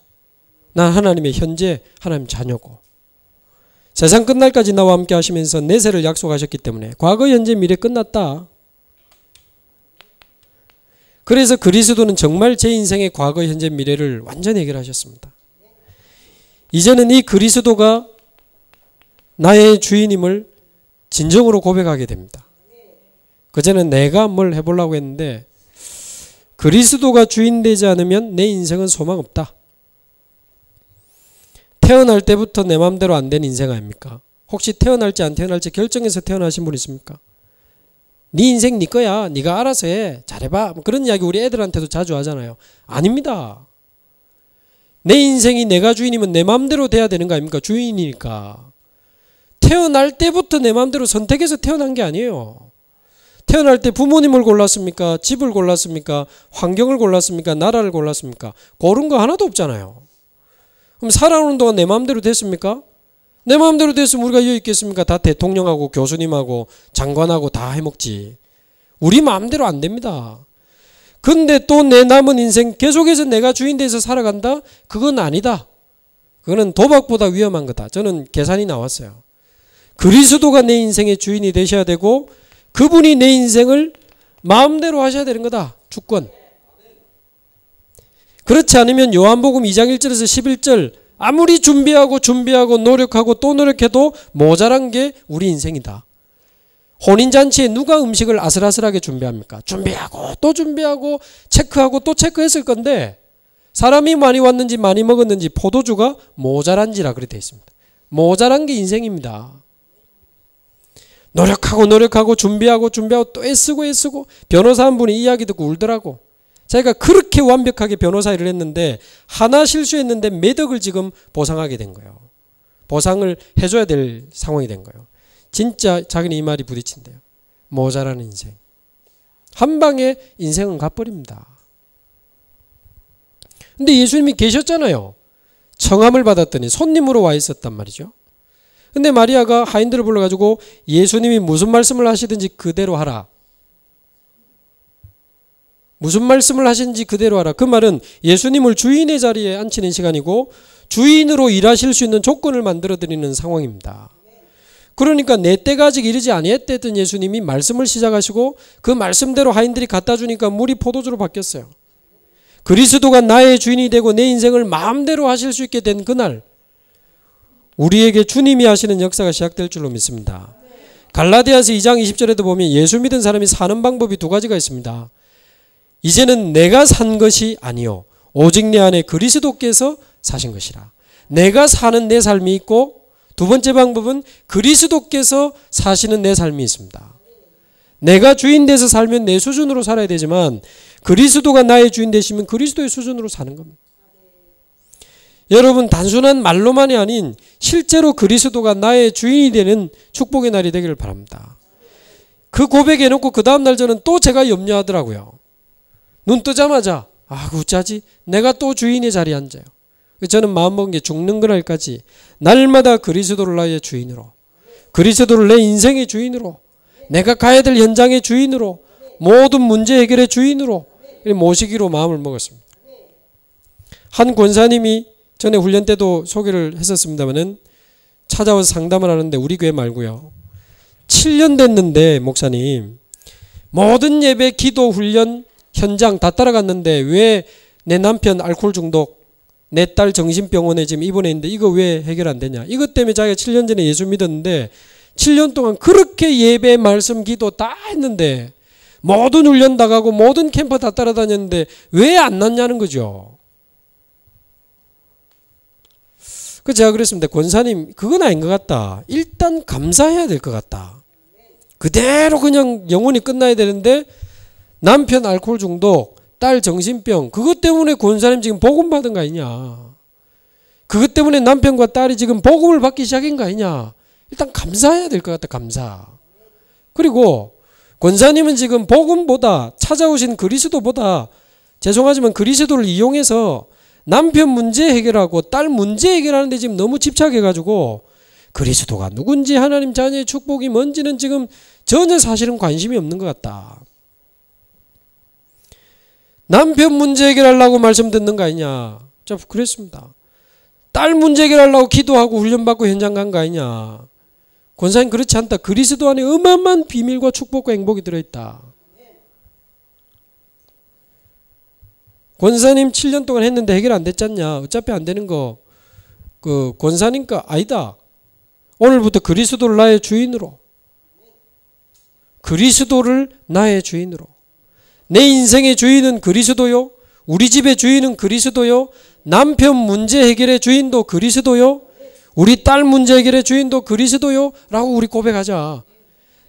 난 하나님의 현재 하나님 자녀고, 세상 끝날까지 나와 함께 하시면서 내세를 약속하셨기 때문에 과거 현재 미래 끝났다. 그래서 그리스도는 정말 제 인생의 과거 현재 미래를 완전히 해결하셨습니다. 이제는 이 그리스도가 나의 주인임을 진정으로 고백하게 됩니다. 그전에는 내가 뭘 해보려고 했는데 그리스도가 주인 되지 않으면 내 인생은 소망 없다. 태어날 때부터 내 마음대로 안 된 인생 아닙니까? 혹시 태어날지 안 태어날지 결정해서 태어나신 분 있습니까? 네 인생 네 거야. 네가 알아서 해. 잘해봐. 그런 이야기 우리 애들한테도 자주 하잖아요. 아닙니다. 내 인생이 내가 주인이면 내 마음대로 돼야 되는 거 아닙니까? 주인이니까. 태어날 때부터 내 마음대로 선택해서 태어난 게 아니에요. 태어날 때 부모님을 골랐습니까? 집을 골랐습니까? 환경을 골랐습니까? 나라를 골랐습니까? 고른 거 하나도 없잖아요. 그럼 살아오는 동안 내 마음대로 됐습니까? 내 마음대로 됐으면 우리가 여기 있겠습니까? 다 대통령하고 교수님하고 장관하고 다 해먹지. 우리 마음대로 안 됩니다. 근데 또 내 남은 인생 계속해서 내가 주인 돼서 살아간다? 그건 아니다. 그거는 도박보다 위험한 거다. 저는 계산이 나왔어요. 그리스도가 내 인생의 주인이 되셔야 되고 그분이 내 인생을 마음대로 하셔야 되는 거다. 주권. 그렇지 않으면 요한복음 2장 1절에서 11절 아무리 준비하고 노력하고 또 노력해도 모자란 게 우리 인생이다. 혼인잔치에 누가 음식을 아슬아슬하게 준비합니까? 준비하고 또 준비하고 체크하고 또 체크했을 건데 사람이 많이 왔는지 많이 먹었는지 포도주가 모자란지라 그렇게 되어 있습니다. 모자란 게 인생입니다. 노력하고 준비하고 또 애쓰고 변호사 한 분이 이야기 듣고 울더라고. 자기가 그렇게 완벽하게 변호사 일을 했는데 하나 실수했는데 매덕을 지금 보상하게 된 거예요. 보상을 해줘야 될 상황이 된 거예요. 진짜 자기는 이 말이 부딪힌대요. 모자라는 인생. 한 방에 인생은 가버립니다. 근데 예수님이 계셨잖아요. 청함을 받았더니 손님으로 와 있었단 말이죠. 근데 마리아가 하인들을 불러가지고 예수님이 무슨 말씀을 하시든지 그대로 하라. 무슨 말씀을 하신지 그대로 하라. 그 말은 예수님을 주인의 자리에 앉히는 시간이고 주인으로 일하실 수 있는 조건을 만들어드리는 상황입니다. 그러니까 내 때가 아직 이르지 아니했던 예수님이 말씀을 시작하시고 그 말씀대로 하인들이 갖다 주니까 물이 포도주로 바뀌었어요. 그리스도가 나의 주인이 되고 내 인생을 마음대로 하실 수 있게 된 그날 우리에게 주님이 하시는 역사가 시작될 줄로 믿습니다. 갈라디아서 2장 20절에도 보면 예수 믿은 사람이 사는 방법이 두 가지가 있습니다. 이제는 내가 산 것이 아니요 오직 내 안에 그리스도께서 사신 것이라. 내가 사는 내 삶이 있고 두 번째 방법은 그리스도께서 사시는 내 삶이 있습니다. 내가 주인 돼서 살면 내 수준으로 살아야 되지만 그리스도가 나의 주인 되시면 그리스도의 수준으로 사는 겁니다. 여러분 단순한 말로만이 아닌 실제로 그리스도가 나의 주인이 되는 축복의 날이 되기를 바랍니다. 그 고백해놓고 그 다음날 저는 또 제가 염려하더라고요. 눈 뜨자마자 어쩌지? 내가 또 주인의 자리에 앉아요. 저는 마음먹은 게 죽는 그날까지 날마다 그리스도를 나의 주인으로 그리스도를 내 인생의 주인으로 내가 가야 될 현장의 주인으로 모든 문제 해결의 주인으로 모시기로 마음을 먹었습니다. 한 권사님이 전에 훈련 때도 소개를 했었습니다마는 찾아와서 상담을 하는데 우리 교회 말고요. 7년 됐는데 목사님 모든 예배 기도 훈련 현장 다 따라갔는데 왜 내 남편 알코올 중독 내 딸 정신병원에 지금 입원해 있는데 이거 왜 해결 안 되냐. 이것 때문에 자기가 7년 전에 예수 믿었는데 7년 동안 그렇게 예배 말씀 기도 다 했는데 모든 훈련 다 가고 모든 캠프 다 따라다녔는데 왜 안 났냐는 거죠. 그 제가 그랬습니다. 권사님 그건 아닌 것 같다. 일단 감사해야 될 것 같다. 그대로 그냥 영원히 끝나야 되는데 남편 알코올 중독 딸 정신병 그것 때문에 권사님 지금 복음 받은 거 아니냐. 그것 때문에 남편과 딸이 지금 복음을 받기 시작한 거 아니냐. 일단 감사해야 될 것 같다. 감사. 그리고 권사님은 지금 복음보다 찾아오신 그리스도보다 죄송하지만 그리스도를 이용해서 남편 문제 해결하고 딸 문제 해결하는 데 지금 너무 집착해가지고 그리스도가 누군지 하나님 자녀의 축복이 뭔지는 지금 전혀 사실은 관심이 없는 것 같다. 남편 문제 해결하려고 말씀 듣는 거 아니냐. 자, 그랬습니다. 딸 문제 해결하려고 기도하고 훈련받고 현장 간 거 아니냐. 권사님 그렇지 않다. 그리스도 안에 어마어마한 비밀과 축복과 행복이 들어있다. 권사님 7년 동안 했는데 해결 안 됐잖냐. 어차피 안 되는 거 그 권사님과 아니다. 오늘부터 그리스도를 나의 주인으로, 그리스도를 나의 주인으로, 내 인생의 주인은 그리스도요, 우리 집의 주인은 그리스도요, 남편 문제 해결의 주인도 그리스도요, 우리 딸 문제 해결의 주인도 그리스도요 라고 우리 고백하자.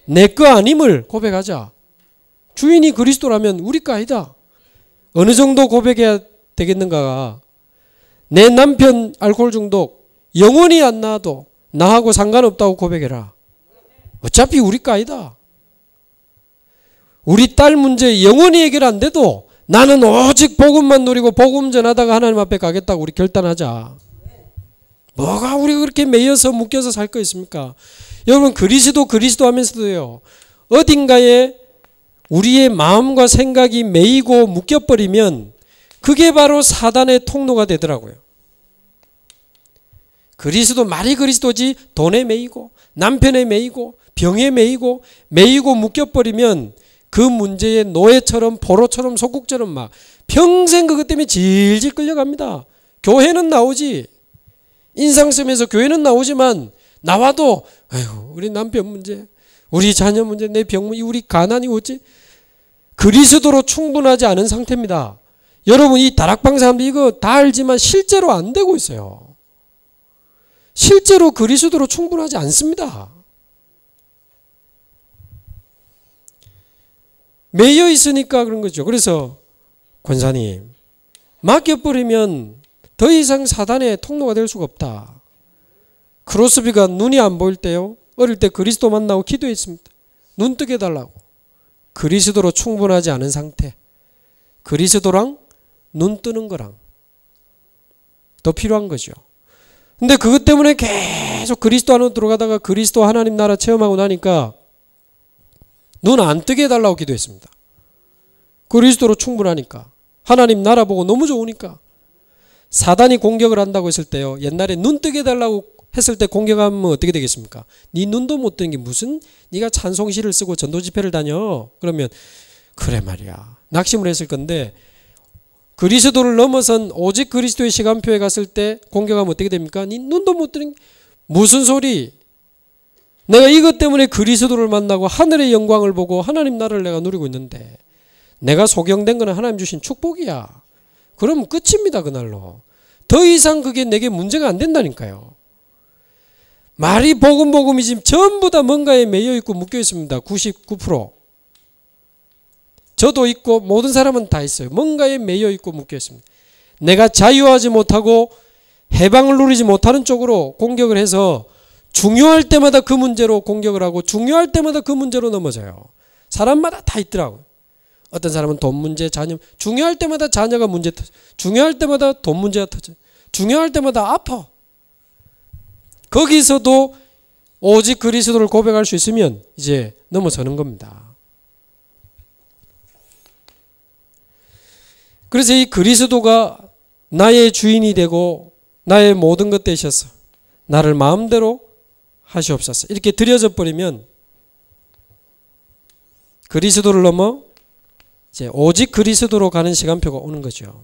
내 거 아님을 고백하자. 주인이 그리스도라면 우리 거 아니다. 어느 정도 고백해야 되겠는가가, 내 남편 알코올 중독 영원히 안 나아도 나하고 상관없다고 고백해라. 어차피 우리 거 아니다. 우리 딸 문제 영원히 해결 안 돼도 나는 오직 복음만 누리고 복음 전하다가 하나님 앞에 가겠다고 우리 결단하자. 뭐가 우리가 그렇게 매여서 묶여서 살 거 있습니까? 여러분 그리스도 하면서도요, 어딘가에 우리의 마음과 생각이 매이고 묶여버리면 그게 바로 사단의 통로가 되더라고요. 그리스도, 말이 그리스도지 돈에 매이고 남편에 매이고 병에 매이고 묶여버리면 그 문제의 노예처럼 포로처럼 속국처럼 막 평생 그것 때문에 질질 끌려갑니다. 교회는 나오지, 인상 쓰면서 교회는 나오지만 나와도 아이고 우리 남편 문제, 우리 자녀 문제, 내 병 문제, 우리 가난이 어찌, 그리스도로 충분하지 않은 상태입니다. 여러분 이 다락방 사람들 이거 다 알지만 실제로 안 되고 있어요. 실제로 그리스도로 충분하지 않습니다. 매여 있으니까 그런 거죠. 그래서 권사님 맡겨버리면 더 이상 사단의 통로가 될 수가 없다. 크로스비가 눈이 안 보일 때요, 어릴 때 그리스도 만나고 기도했습니다. 눈 뜨게 해달라고. 그리스도로 충분하지 않은 상태, 그리스도랑 눈 뜨는 거랑 더 필요한 거죠. 근데 그것 때문에 계속 그리스도 안으로 들어가다가 그리스도 하나님 나라 체험하고 나니까 눈 안 뜨게 해달라고 기도했습니다. 그리스도로 충분하니까, 하나님 나라 보고 너무 좋으니까. 사단이 공격을 한다고 했을 때요, 옛날에 눈 뜨게 해달라고 했을 때 공격하면 어떻게 되겠습니까? 네 눈도 못 뜨는 게 무슨, 네가 찬송시를 쓰고 전도 집회를 다녀? 그러면 그래 말이야, 낙심을 했을 건데, 그리스도를 넘어선 오직 그리스도의 시간표에 갔을 때 공격하면 어떻게 됩니까? 네 눈도 못 뜨는 게 무슨 소리? 내가 이것 때문에 그리스도를 만나고 하늘의 영광을 보고 하나님 나라를 내가 누리고 있는데 내가 소경된 거는 하나님 주신 축복이야. 그러면 끝입니다. 그날로. 더 이상 그게 내게 문제가 안 된다니까요. 말이 복음이지 전부 다 뭔가에 매여 있고 묶여 있습니다. 99%. 저도 있고 모든 사람은 다 있어요. 뭔가에 매여 있고 묶여 있습니다. 내가 자유하지 못하고 해방을 누리지 못하는 쪽으로 공격을 해서 중요할 때마다 그 문제로 공격을 하고 중요할 때마다 그 문제로 넘어져요. 사람마다 다 있더라고요. 어떤 사람은 돈 문제, 자녀, 중요할 때마다 자녀가 문제 터져, 중요할 때마다 돈 문제가 터져, 중요할 때마다 아파. 거기서도 오직 그리스도를 고백할 수 있으면 이제 넘어서는 겁니다. 그래서 이 그리스도가 나의 주인이 되고 나의 모든 것 되셔서 나를 마음대로 하시옵소서 이렇게 드려져 버리면 그리스도를 넘어 이제 오직 그리스도로 가는 시간표가 오는 거죠.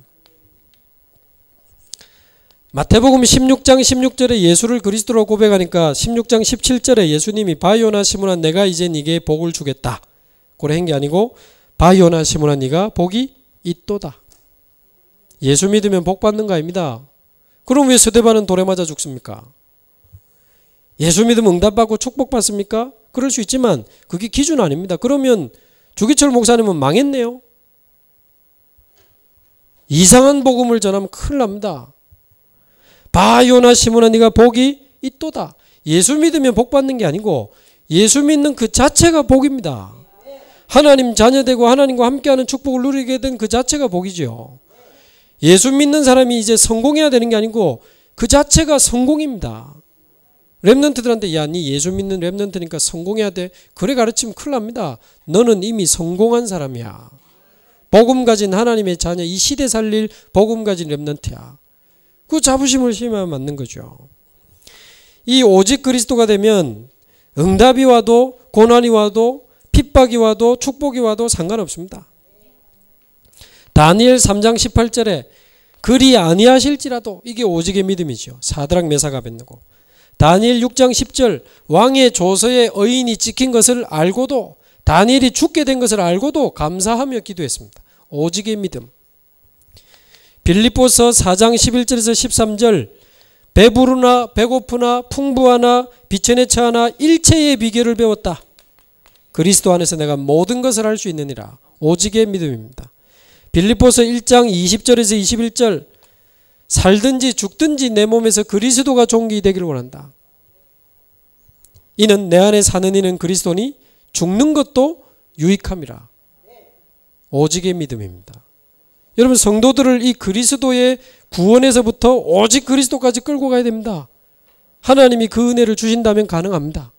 마태복음 16장 16절에 예수를 그리스도로 고백하니까 16장 17절에 예수님이 바요나 시몬아 내가 이제 네게 복을 주겠다. 그래 한 게 아니고 바요나 시몬아 네가 복이 있도다. 예수 믿으면 복 받는 거 아닙니다. 그럼 왜 스데반은 돌에 맞아 죽습니까? 예수 믿으면 응답받고 축복받습니까? 그럴 수 있지만 그게 기준 아닙니다. 그러면 주기철 목사님은 망했네요. 이상한 복음을 전하면 큰일 납니다. 바요나 시몬아 네가 복이 있도다. 예수 믿으면 복 받는 게 아니고 예수 믿는 그 자체가 복입니다. 하나님 자녀되고 하나님과 함께하는 축복을 누리게 된 그 자체가 복이죠. 예수 믿는 사람이 이제 성공해야 되는 게 아니고 그 자체가 성공입니다. 랩런트들한테 야, 니 예수 믿는 랩런트니까 성공해야 돼. 그래 가르치면 큰일 납니다. 너는 이미 성공한 사람이야. 복음 가진 하나님의 자녀, 이 시대 살릴 복음 가진 렘넌트야. 그 자부심을 심으면 맞는 거죠. 이 오직 그리스도가 되면 응답이 와도 고난이 와도 핍박이 와도 축복이 와도 상관없습니다. 다니엘 3장 18절에 그리 아니하실지라도, 이게 오직의 믿음이죠. 사드락 메삭 아벳느고. 다니엘 6장 10절 왕의 조서에 의인이 찍힌 것을 알고도, 다니엘이 죽게 된 것을 알고도 감사하며 기도했습니다. 오직의 믿음. 빌립보서 4장 11절에서 13절 배부르나 배고프나 풍부하나 비천에 처하나 일체의 비결을 배웠다. 그리스도 안에서 내가 모든 것을 할 수 있느니라. 오직의 믿음입니다. 빌립보서 1장 20절에서 21절 살든지 죽든지 내 몸에서 그리스도가 존귀되기를 원한다. 이는 내 안에 사는 이는 그리스도니 죽는 것도 유익함이라. 오직의 믿음입니다. 여러분, 성도들을 이 그리스도의 구원에서부터 오직 그리스도까지 끌고 가야 됩니다. 하나님이 그 은혜를 주신다면 가능합니다.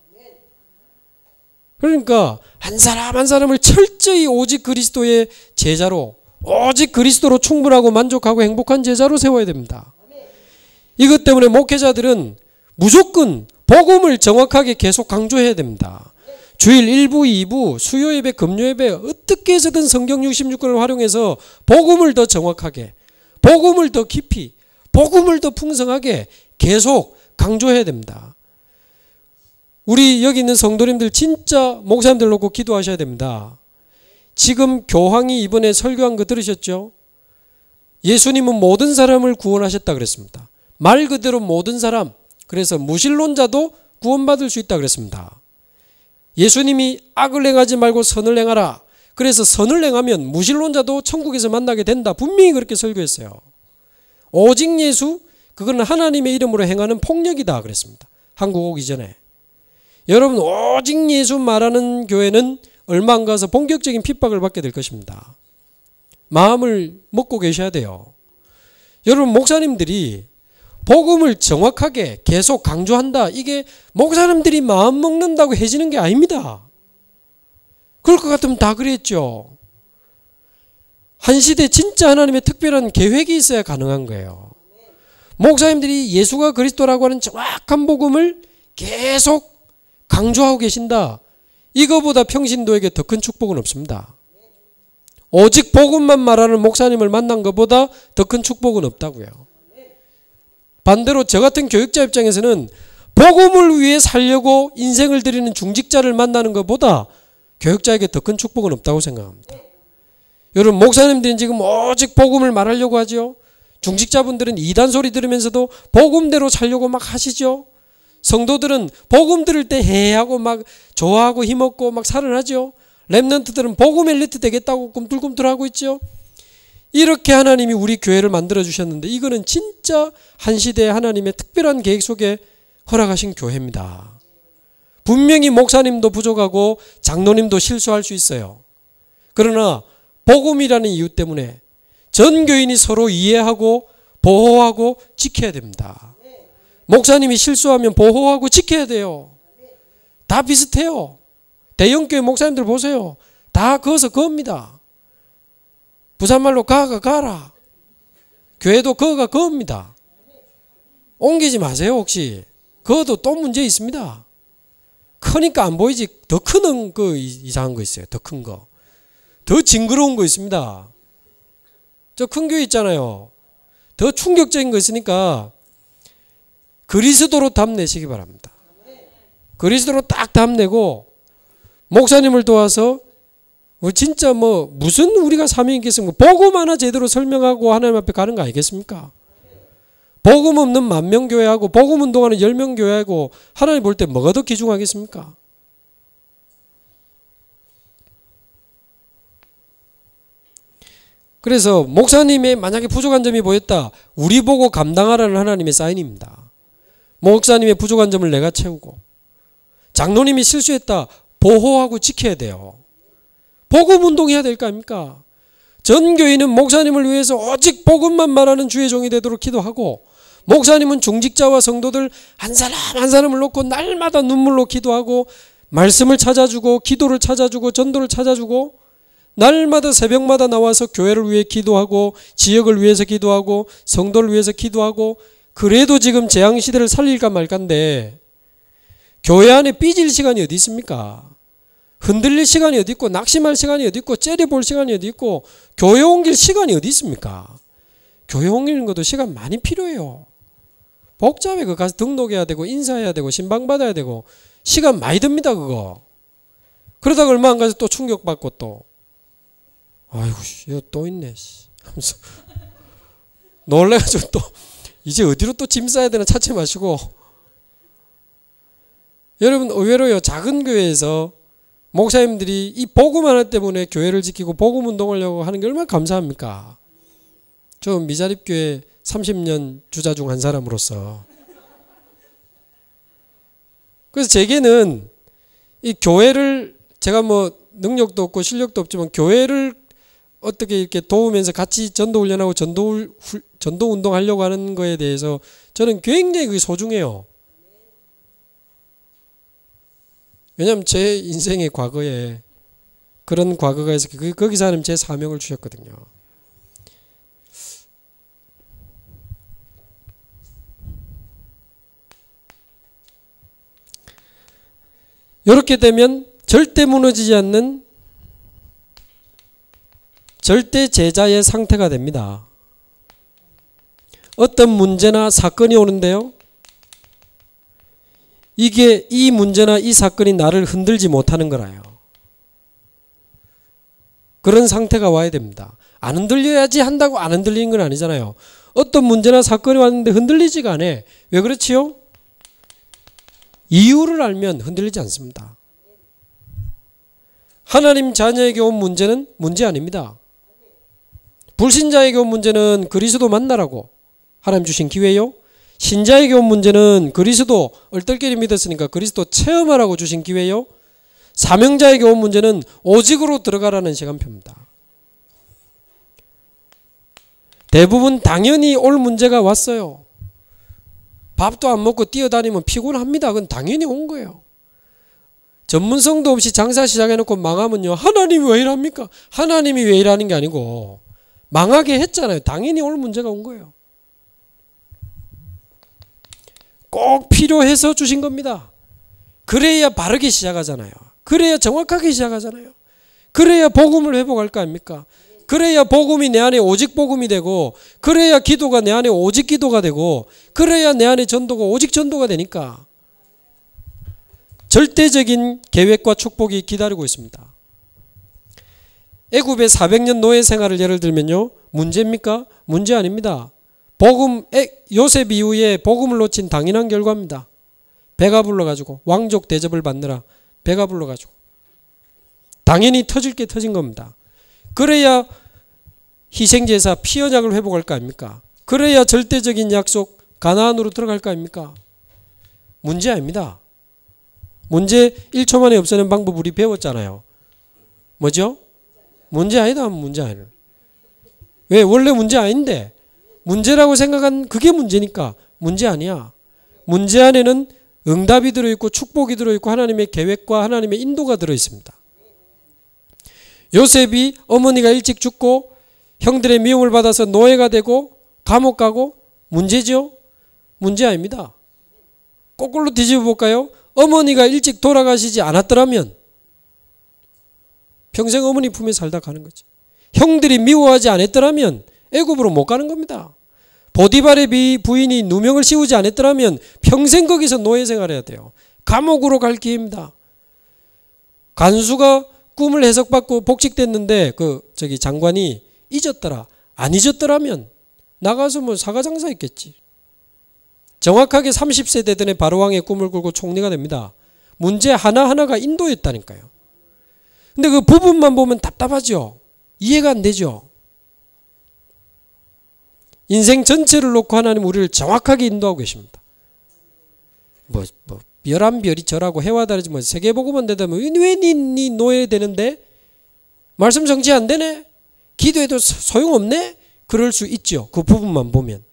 그러니까 한 사람 한 사람을 철저히 오직 그리스도의 제자로, 오직 그리스도로 충분하고 만족하고 행복한 제자로 세워야 됩니다. 이것 때문에 목회자들은 무조건 복음을 정확하게 계속 강조해야 됩니다. 주일 1부, 2부, 수요 예배, 금요 예배 어떻게 해서든 성경 66권을 활용해서 복음을 더 정확하게, 복음을 더 깊이, 복음을 더 풍성하게 계속 강조해야 됩니다. 우리 여기 있는 성도님들 진짜 목사님들 놓고 기도하셔야 됩니다. 지금 교황이 이번에 설교한 거 들으셨죠? 예수님은 모든 사람을 구원하셨다 그랬습니다. 말 그대로 모든 사람, 그래서 무신론자도 구원받을 수 있다 그랬습니다. 예수님이 악을 행하지 말고 선을 행하라. 그래서 선을 행하면 무신론자도 천국에서 만나게 된다. 분명히 그렇게 설교했어요. 오직 예수, 그건 하나님의 이름으로 행하는 폭력이다 그랬습니다. 한국 오기 전에. 여러분, 오직 예수 말하는 교회는 얼마 안 가서 본격적인 핍박을 받게 될 것입니다. 마음을 먹고 계셔야 돼요. 여러분, 목사님들이 복음을 정확하게 계속 강조한다. 이게 목사님들이 마음 먹는다고 해지는 게 아닙니다. 그럴 것 같으면 다 그랬죠. 한 시대 진짜 하나님의 특별한 계획이 있어야 가능한 거예요. 목사님들이 예수가 그리스도라고 하는 정확한 복음을 계속 강조하고 계신다. 이거보다 평신도에게 더 큰 축복은 없습니다. 오직 복음만 말하는 목사님을 만난 것보다 더 큰 축복은 없다고요. 반대로 저 같은 교육자 입장에서는 복음을 위해 살려고 인생을 드리는 중직자를 만나는 것보다 교육자에게 더 큰 축복은 없다고 생각합니다. 여러분, 목사님들은 지금 오직 복음을 말하려고 하죠. 중직자분들은 이단 소리 들으면서도 복음대로 살려고 막 하시죠. 성도들은 복음 들을 때 해하고 막 좋아하고 힘없고 막 살을 하죠. 렘넌트들은 복음 엘리트 되겠다고 꿈틀꿈틀하고 있죠. 이렇게 하나님이 우리 교회를 만들어 주셨는데 이거는 진짜 한 시대의 하나님의 특별한 계획 속에 허락하신 교회입니다. 분명히 목사님도 부족하고 장로님도 실수할 수 있어요. 그러나 복음이라는 이유 때문에 전 교인이 서로 이해하고 보호하고 지켜야 됩니다. 목사님이 실수하면 보호하고 지켜야 돼요. 다 비슷해요. 대형교회 목사님들 보세요. 다 거기서 겁니다. 부산말로 가라. 교회도 거가 겁니다. 옮기지 마세요. 혹시 그것도 또 문제 있습니다. 크니까 안 보이지. 더 큰 거 이상한 거 있어요. 더 큰 거. 더 징그러운 거 있습니다. 저 큰 교회 있잖아요. 더 충격적인 거 있으니까 그리스도로 답내시기 바랍니다. 그리스도로 딱 답내고 목사님을 도와서 진짜 무슨 우리가 사명이 있겠습니까? 복음 하나 제대로 설명하고 하나님 앞에 가는 거 아니겠습니까? 복음 없는 10,000명 교회하고 복음 운동하는 10명 교회하고 하나님 볼 때 뭐가 더 귀중하겠습니까? 그래서 목사님의 만약에 부족한 점이 보였다. 우리 보고 감당하라는 하나님의 사인입니다. 목사님의 부족한 점을 내가 채우고 장로님이 실수했다. 보호하고 지켜야 돼요. 복음 운동해야 될 거 아닙니까? 전 교인은 목사님을 위해서 오직 복음만 말하는 주의 종이 되도록 기도하고 목사님은 중직자와 성도들 한 사람 한 사람을 놓고 날마다 눈물로 기도하고 말씀을 찾아주고 기도를 찾아주고 전도를 찾아주고 날마다 새벽마다 나와서 교회를 위해 기도하고 지역을 위해서 기도하고 성도를 위해서 기도하고 그래도 지금 재앙시대를 살릴까 말까인데 교회 안에 삐질 시간이 어디 있습니까? 흔들릴 시간이 어디 있고 낙심할 시간이 어디 있고 째려볼 시간이 어디 있고 교회 옮길 시간이 어디 있습니까? 교회 옮기는 것도 시간 많이 필요해요. 복잡해. 그 가서 등록해야 되고 인사해야 되고 신방받아야 되고 시간 많이 듭니다. 그거. 그러다가 얼마 안 가서 또 충격받고 또 아이고 이거 또 있네 하면서 놀래가지고 또 이제 어디로 또 짐 싸야 되나 찾지 마시고 여러분 의외로요 작은 교회에서 목사님들이 이 복음 하나 때문에 교회를 지키고 복음 운동하려고 하는 게 얼마나 감사합니까? 저 미자립교회 30년 주자 중 한 사람으로서 그래서 제게는 이 교회를 제가 뭐 능력도 없고 실력도 없지만 교회를 어떻게 이렇게 도우면서 같이 전도 훈련하고 전도 운동하려고 하는 거에 대해서 저는 굉장히 그게 소중해요. 왜냐하면 제 인생의 과거에 그런 과거가 있어 거기서 하나님 제 사명을 주셨거든요. 이렇게 되면 절대 무너지지 않는 절대 제자의 상태가 됩니다. 어떤 문제나 사건이 오는데요. 이 문제나 이 사건이 나를 흔들지 못하는 거라요. 그런 상태가 와야 됩니다. 안 흔들려야지 한다고 안 흔들리는 건 아니잖아요. 어떤 문제나 사건이 왔는데 흔들리지가 않아. 왜 그렇지요? 이유를 알면 흔들리지 않습니다. 하나님 자녀에게 온 문제는 문제 아닙니다. 불신자에게 온 문제는 그리스도 만나라고 하나님 주신 기회요. 신자에게 온 문제는 그리스도 얼떨결에 믿었으니까 그리스도 체험하라고 주신 기회요. 사명자에게 온 문제는 오직으로 들어가라는 시간표입니다. 대부분 당연히 올 문제가 왔어요. 밥도 안 먹고 뛰어다니면 피곤합니다. 그건 당연히 온 거예요. 전문성도 없이 장사 시작해놓고 망하면요. 하나님이 왜 이랍니까? 하나님이 왜 이라는 게 아니고 망하게 했잖아요. 당연히 올 문제가 온 거예요. 꼭 필요해서 주신 겁니다. 그래야 바르게 시작하잖아요. 그래야 정확하게 시작하잖아요. 그래야 복음을 회복할 거 아닙니까? 그래야 복음이 내 안에 오직 복음이 되고 그래야 기도가 내 안에 오직 기도가 되고 그래야 내 안에 전도가 오직 전도가 되니까 절대적인 계획과 축복이 기다리고 있습니다. 애굽의 400년 노예 생활을 예를 들면요. 문제입니까? 문제 아닙니다. 요셉 이후에 복음을 놓친 당연한 결과입니다. 배가 불러가지고 왕족 대접을 받느라 배가 불러가지고 당연히 터질 게 터진 겁니다. 그래야 희생제사 피언약을 회복할 거 아닙니까? 그래야 절대적인 약속 가나안으로 들어갈 거 아닙니까? 문제 아닙니다. 문제 1초 만에 없애는 방법 우리 배웠잖아요. 뭐죠? 문제 아니다 하면 문제 아니에요. 왜? 원래 문제 아닌데 문제라고 생각한 그게 문제니까 문제 아니야. 문제 안에는 응답이 들어있고 축복이 들어있고 하나님의 계획과 하나님의 인도가 들어있습니다. 요셉이 어머니가 일찍 죽고 형들의 미움을 받아서 노예가 되고 감옥 가고 문제죠? 문제 아닙니다. 거꾸로 뒤집어 볼까요? 어머니가 일찍 돌아가시지 않았더라면 평생 어머니 품에 살다 가는 거지. 형들이 미워하지 않았더라면 애굽으로 못 가는 겁니다. 보디발의 부인이 누명을 씌우지 않았더라면 평생 거기서 노예 생활해야 돼요. 감옥으로 갈 기회입니다. 간수가 꿈을 해석받고 복직됐는데 장관이 잊었더라. 안 잊었더라면 나가서 뭐 사가장사 했겠지. 정확하게 30세 되던 애 바로왕의 꿈을 꿀고 총리가 됩니다. 문제 하나하나가 인도였다니까요. 근데 그 부분만 보면 답답하죠. 이해가 안 되죠. 인생 전체를 놓고 하나님 우리를 정확하게 인도하고 계십니다. 별한 별이 절하고 해와 다르지 뭐 세계복음만 되다면 왜 네 노예 되는데? 말씀 정치 안 되네? 기도해도 소용없네? 그럴 수 있죠. 그 부분만 보면.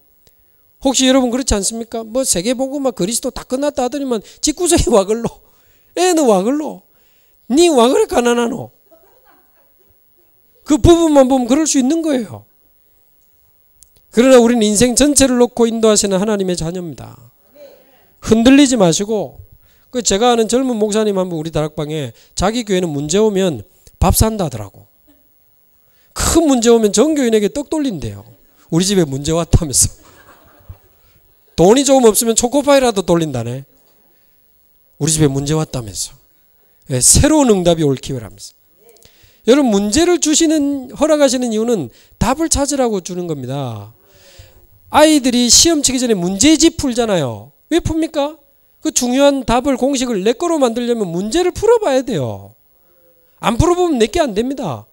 혹시 여러분 그렇지 않습니까? 뭐 세계복음만 그리스도 다 끝났다 하더니만 집구석에 와 글로 애는 와 글로 니 와 그래 가난하노? 그 부분만 보면 그럴 수 있는 거예요. 그러나 우리는 인생 전체를 놓고 인도하시는 하나님의 자녀입니다. 흔들리지 마시고, 제가 아는 젊은 목사님 한 분 우리 다락방에 자기 교회는 문제 오면 밥 산다 하더라고. 큰 문제 오면 전 교인에게 떡 돌린대요. 우리 집에 문제 왔다면서. 돈이 조금 없으면 초코파이라도 돌린다네. 우리 집에 문제 왔다면서. 네, 새로운 응답이 올 기회라면서. 여러분, 문제를 허락하시는 이유는 답을 찾으라고 주는 겁니다. 아이들이 시험 치기 전에 문제집 풀잖아요. 왜 풉니까? 그 중요한 답을, 공식을 내 거로 만들려면 문제를 풀어봐야 돼요. 안 풀어보면 내게 안 됩니다.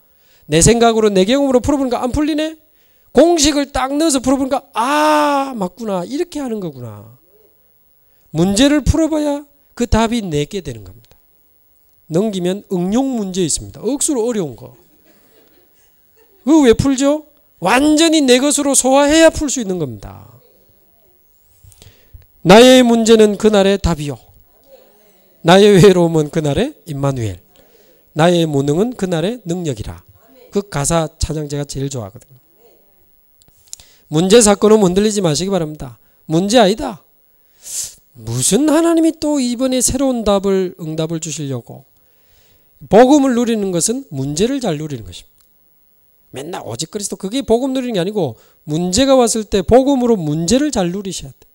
내 생각으로, 내 경험으로 풀어보니까 안 풀리네? 공식을 딱 넣어서 풀어보니까 아, 맞구나. 이렇게 하는 거구나. 문제를 풀어봐야 그 답이 내게 되는 겁니다. 넘기면 응용 문제 있습니다. 억수로 어려운 거. 그거 왜 풀죠? 완전히 내 것으로 소화해야 풀 수 있는 겁니다. 나의 문제는 그날의 답이요. 나의 외로움은 그날의 임마누엘. 나의 무능은 그날의 능력이라. 그 가사 찬양 제가 제일 좋아하거든요. 문제 사건은 흔들리지 마시기 바랍니다. 문제 아니다. 무슨 하나님이 또 이번에 새로운 응답을 주시려고. 복음을 누리는 것은 문제를 잘 누리는 것입니다. 맨날 오직 그리스도, 그게 복음 누리는 게 아니고 문제가 왔을 때 복음으로 문제를 잘 누리셔야 돼요.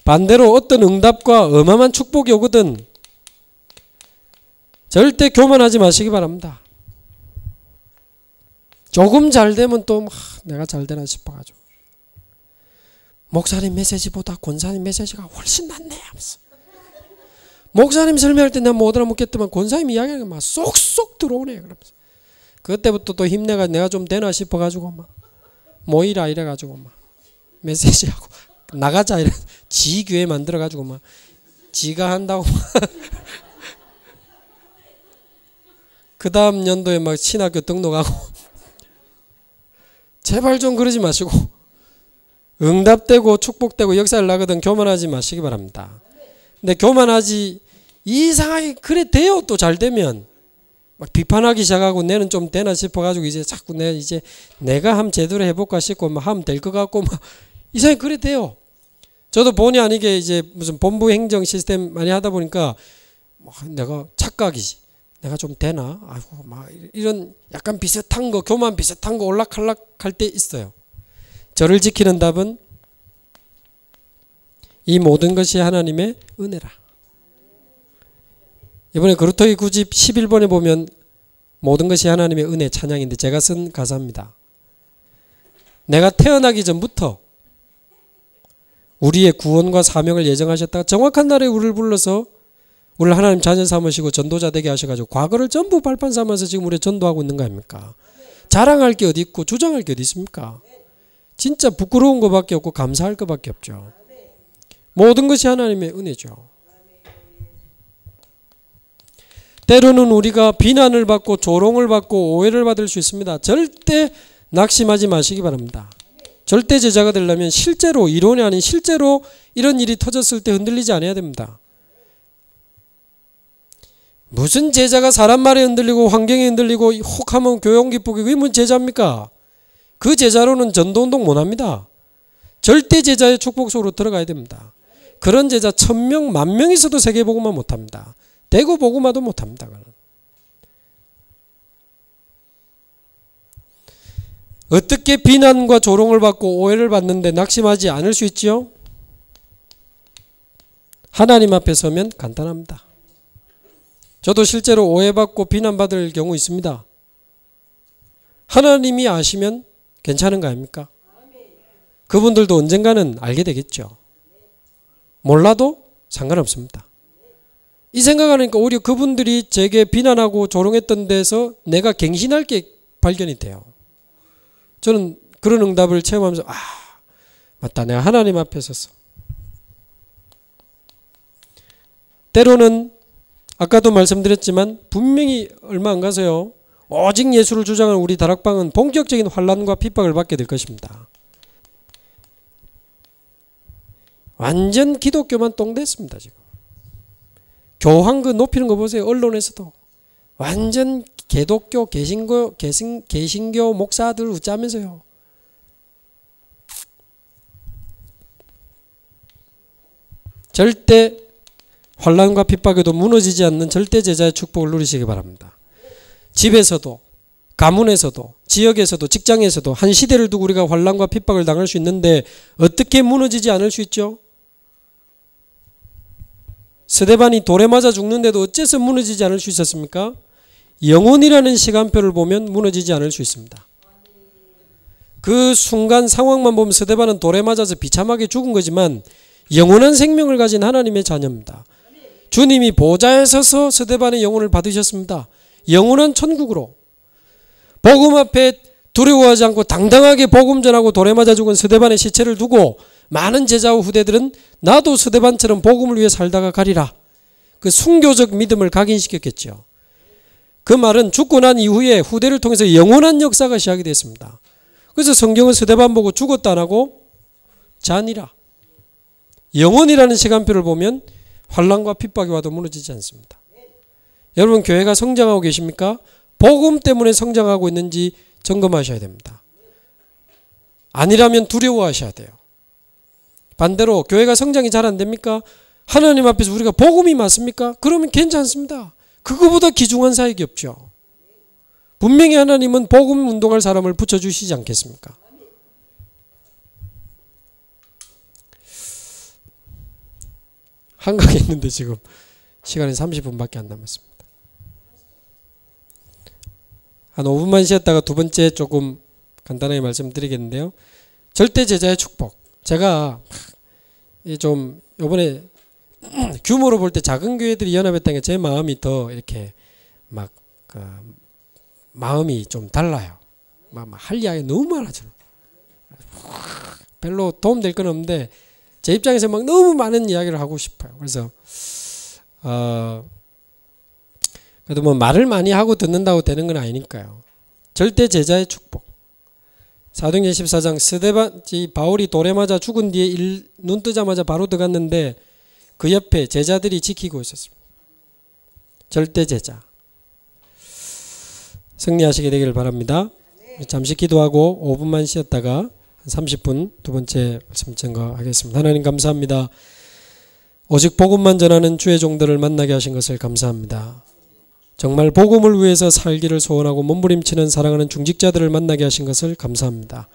반대로 어떤 응답과 어마어마한 축복이 오거든 절대 교만하지 마시기 바랍니다. 조금 잘 되면 또 내가 잘 되나 싶어가지고 목사님 메시지보다 권사님 메시지가 훨씬 낫네 하면서 목사님 설명할 때 내가 못 알아먹겠더만 권사님 이야기하는 게 막 쏙쏙 들어오네 그러면서 그때부터 또 힘내가 내가 좀 되나 싶어가지고 막 모이라 이래가지고 막 메시지하고 나가자 이래 지 교회 만들어가지고 막 지가 한다고 그 다음 연도에 막 신학교 등록하고 제발 좀 그러지 마시고 응답되고 축복되고 역사를 나거든 교만하지 마시기 바랍니다. 근데 교만하지 이상하게 그래 돼요. 또 잘 되면 막 비판하기 시작하고 내는 좀 되나 싶어가지고 이제 자꾸 내가 함 제대로 해볼까 싶고 막 하면 될 것 같고 막 이상하게 그래 돼요. 저도 본의 아니게 이제 무슨 본부 행정 시스템 많이 하다 보니까 내가 착각이지. 내가 좀 되나? 아이고 막 이런 약간 비슷한 거 교만 비슷한 거 올락할락할 때 있어요. 저를 지키는 답은 이 모든 것이 하나님의 은혜라. 이번에 그루터기 9집 11번에 보면 모든 것이 하나님의 은혜 찬양인데 제가 쓴 가사입니다. 내가 태어나기 전부터 우리의 구원과 사명을 예정하셨다가 정확한 날에 우리를 불러서 우리를 하나님 자녀 삼으시고 전도자 되게 하셔가지고 과거를 전부 발판 삼아서 지금 우리 전도하고 있는 거 아닙니까? 자랑할 게 어디 있고 주장할 게 어디 있습니까? 진짜 부끄러운 것밖에 없고 감사할 것밖에 없죠. 모든 것이 하나님의 은혜죠. 때로는 우리가 비난을 받고 조롱을 받고 오해를 받을 수 있습니다. 절대 낙심하지 마시기 바랍니다. 절대 제자가 되려면 실제로 이론이 아닌 실제로 이런 일이 터졌을 때 흔들리지 않아야 됩니다. 무슨 제자가 사람 말에 흔들리고 환경에 흔들리고 혹하면 교양 기쁘게 그게 무슨 제자입니까? 그 제자로는 전도운동 못합니다. 절대 제자의 축복 속으로 들어가야 됩니다. 그런 제자 1000명, 10,000명 있어도 세계복음화 못합니다. 대구 복음화도 못합니다. 어떻게 비난과 조롱을 받고 오해를 받는데 낙심하지 않을 수 있지요? 하나님 앞에 서면 간단합니다. 저도 실제로 오해받고 비난받을 경우 있습니다. 하나님이 아시면 괜찮은 거 아닙니까? 그분들도 언젠가는 알게 되겠죠. 몰라도 상관없습니다. 이 생각하니까 오히려 그분들이 제게 비난하고 조롱했던 데서 내가 갱신할 게 발견이 돼요. 저는 그런 응답을 체험하면서 맞다. 내가 하나님 앞에 섰어. 때로는 아까도 말씀드렸지만 분명히 얼마 안 가서요. 오직 예수를 주장하는 우리 다락방은 본격적인 환난과 핍박을 받게 될 것입니다. 완전 기독교만 똥됐습니다. 지금 교황 그 높이는 거 보세요. 언론에서도 완전 개독교 개신교 목사들 웃자면서요. 절대 환난과 핍박에도 무너지지 않는 절대 제자의 축복을 누리시기 바랍니다. 집에서도 가문에서도 지역에서도 직장에서도 한 시대를 두고 우리가 환난과 핍박을 당할 수 있는데 어떻게 무너지지 않을 수 있죠? 스데반이 돌에 맞아 죽는데도 어째서 무너지지 않을 수 있었습니까? 영혼이라는 시간표를 보면 무너지지 않을 수 있습니다. 그 순간 상황만 보면 스데반은 돌에 맞아서 비참하게 죽은 거지만 영원한 생명을 가진 하나님의 자녀입니다. 주님이 보좌에 서서 스데반의 영혼을 받으셨습니다. 영원한 천국으로. 복음 앞에 두려워하지 않고 당당하게 복음 전하고 돌에 맞아 죽은 스데반의 시체를 두고 많은 제자와 후대들은 나도 스데반처럼 복음을 위해 살다가 가리라. 그 순교적 믿음을 각인시켰겠죠. 그 말은 죽고 난 이후에 후대를 통해서 영원한 역사가 시작이 됐습니다. 그래서 성경은 스데반 보고 죽었다 안 하고 잔이라. 영원이라는 시간표를 보면 환난과 핍박이 와도 무너지지 않습니다. 여러분 교회가 성장하고 계십니까? 복음 때문에 성장하고 있는지 점검하셔야 됩니다. 아니라면 두려워하셔야 돼요. 반대로 교회가 성장이 잘 안 됩니까? 하나님 앞에서 우리가 복음이 맞습니까? 그러면 괜찮습니다. 그거보다 귀중한 사역이 없죠. 분명히 하나님은 복음 운동할 사람을 붙여주시지 않겠습니까? 한강에 있는데 지금 시간이 30분밖에 안 남았습니다. 한 5분만 쉬었다가 두 번째 조금 간단하게 말씀드리겠는데요. 절대 제자의 축복. 제가 좀 이번에 규모로 볼 때 작은 교회들이 연합했다는 게 제 마음이 더 이렇게 막 마음이 좀 달라요. 막 할 이야기 너무 많아져. 별로 도움될 건 없는데 제 입장에서 막 너무 많은 이야기를 하고 싶어요. 그래서 그래도 뭐 말을 많이 하고 듣는다고 되는 건 아니니까요. 절대 제자의 축복. 사도행전 14장 스데반 바울이 돌에 맞아 죽은 뒤에 눈 뜨자마자 바로 들어갔는데 그 옆에 제자들이 지키고 있었습니다. 절대 제자. 승리하시게 되기를 바랍니다. 잠시 기도하고 5분만 쉬었다가 한 30분 두 번째 말씀 증거하겠습니다. 하나님 감사합니다. 오직 복음만 전하는 주의 종들을 만나게 하신 것을 감사합니다. 정말 복음을 위해서 살기를 소원하고 몸부림치는 사랑하는 중직자들을 만나게 하신 것을 감사합니다.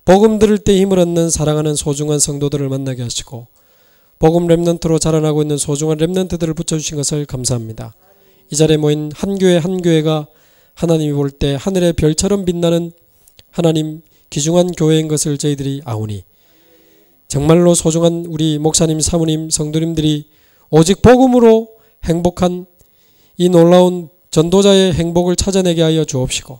복음 들을 때 힘을 얻는 사랑하는 소중한 성도들을 만나게 하시고 복음 렘넌트로 자라나고 있는 소중한 렘넌트들을 붙여주신 것을 감사합니다. 이 자리에 모인 한 교회 한 교회가 하나님이 볼 때 하늘의 별처럼 빛나는 하나님 귀중한 교회인 것을 저희들이 아오니 정말로 소중한 우리 목사님, 사모님, 성도님들이 오직 복음으로 행복한 이 놀라운 전도자의 행복을 찾아내게 하여 주옵시고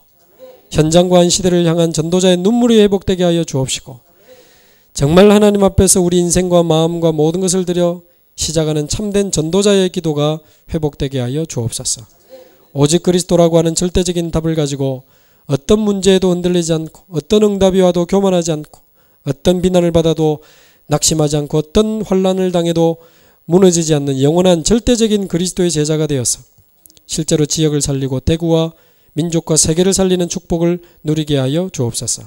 현장과 한 시대를 향한 전도자의 눈물이 회복되게 하여 주옵시고 정말 하나님 앞에서 우리 인생과 마음과 모든 것을 들여 시작하는 참된 전도자의 기도가 회복되게 하여 주옵소서. 오직 그리스도라고 하는 절대적인 답을 가지고 어떤 문제에도 흔들리지 않고 어떤 응답이 와도 교만하지 않고 어떤 비난을 받아도 낙심하지 않고 어떤 환난을 당해도 무너지지 않는 영원한 절대적인 그리스도의 제자가 되어서 실제로 지역을 살리고 대구와 민족과 세계를 살리는 축복을 누리게 하여 주옵소서.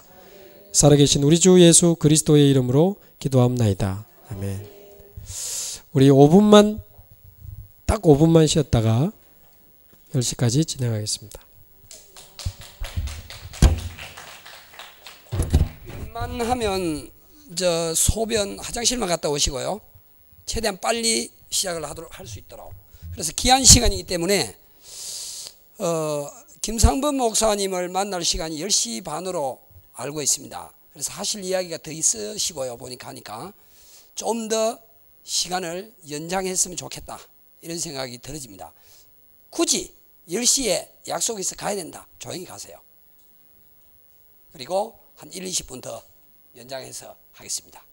살아계신 우리 주 예수 그리스도의 이름으로 기도합나이다. 아멘. 우리 5분만 딱 5분만 쉬었다가 10시까지 진행하겠습니다. 웬만하면 저 소변 화장실만 갔다 오시고요. 최대한 빨리 시작을 할 수 있도록. 그래서 귀한 시간이기 때문에 김상범 목사님을 만날 시간이 10시 반으로 알고 있습니다. 그래서 하실 이야기가 더 있으시고요. 하니까 좀 더 시간을 연장했으면 좋겠다. 이런 생각이 들어집니다. 굳이 10시에 약속이 있어 가야 된다. 조용히 가세요. 그리고 한 1, 20분 더 연장해서 하겠습니다.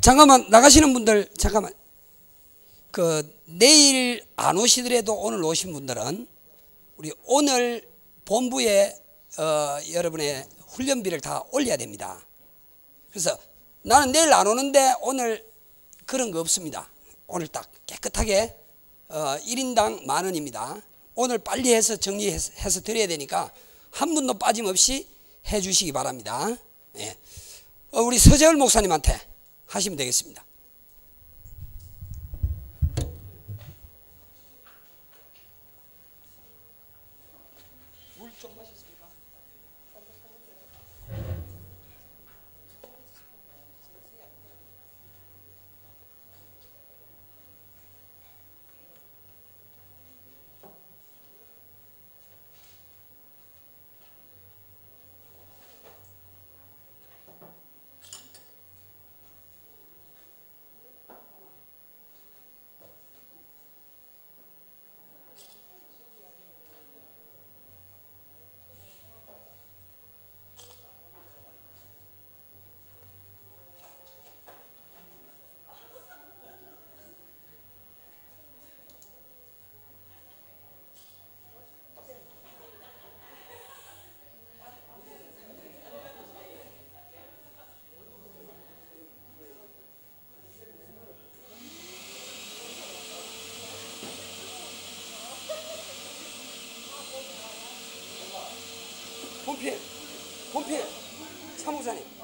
잠깐만 나가시는 분들 잠깐만 그 내일 안 오시더라도 오늘 오신 분들은 우리 오늘 본부에 여러분의 훈련비를 다 올려야 됩니다. 그래서 나는 내일 안 오는데 오늘 그런 거 없습니다. 오늘 딱 깨끗하게 1인당 10,000원입니다. 오늘 빨리 해서 정리해서 드려야 되니까 한 분도 빠짐없이 해 주시기 바랍니다. 예. 우리 서재열 목사님한테 하시면 되겠습니다. 물 좀 마셨습니까? 본필 사무사님.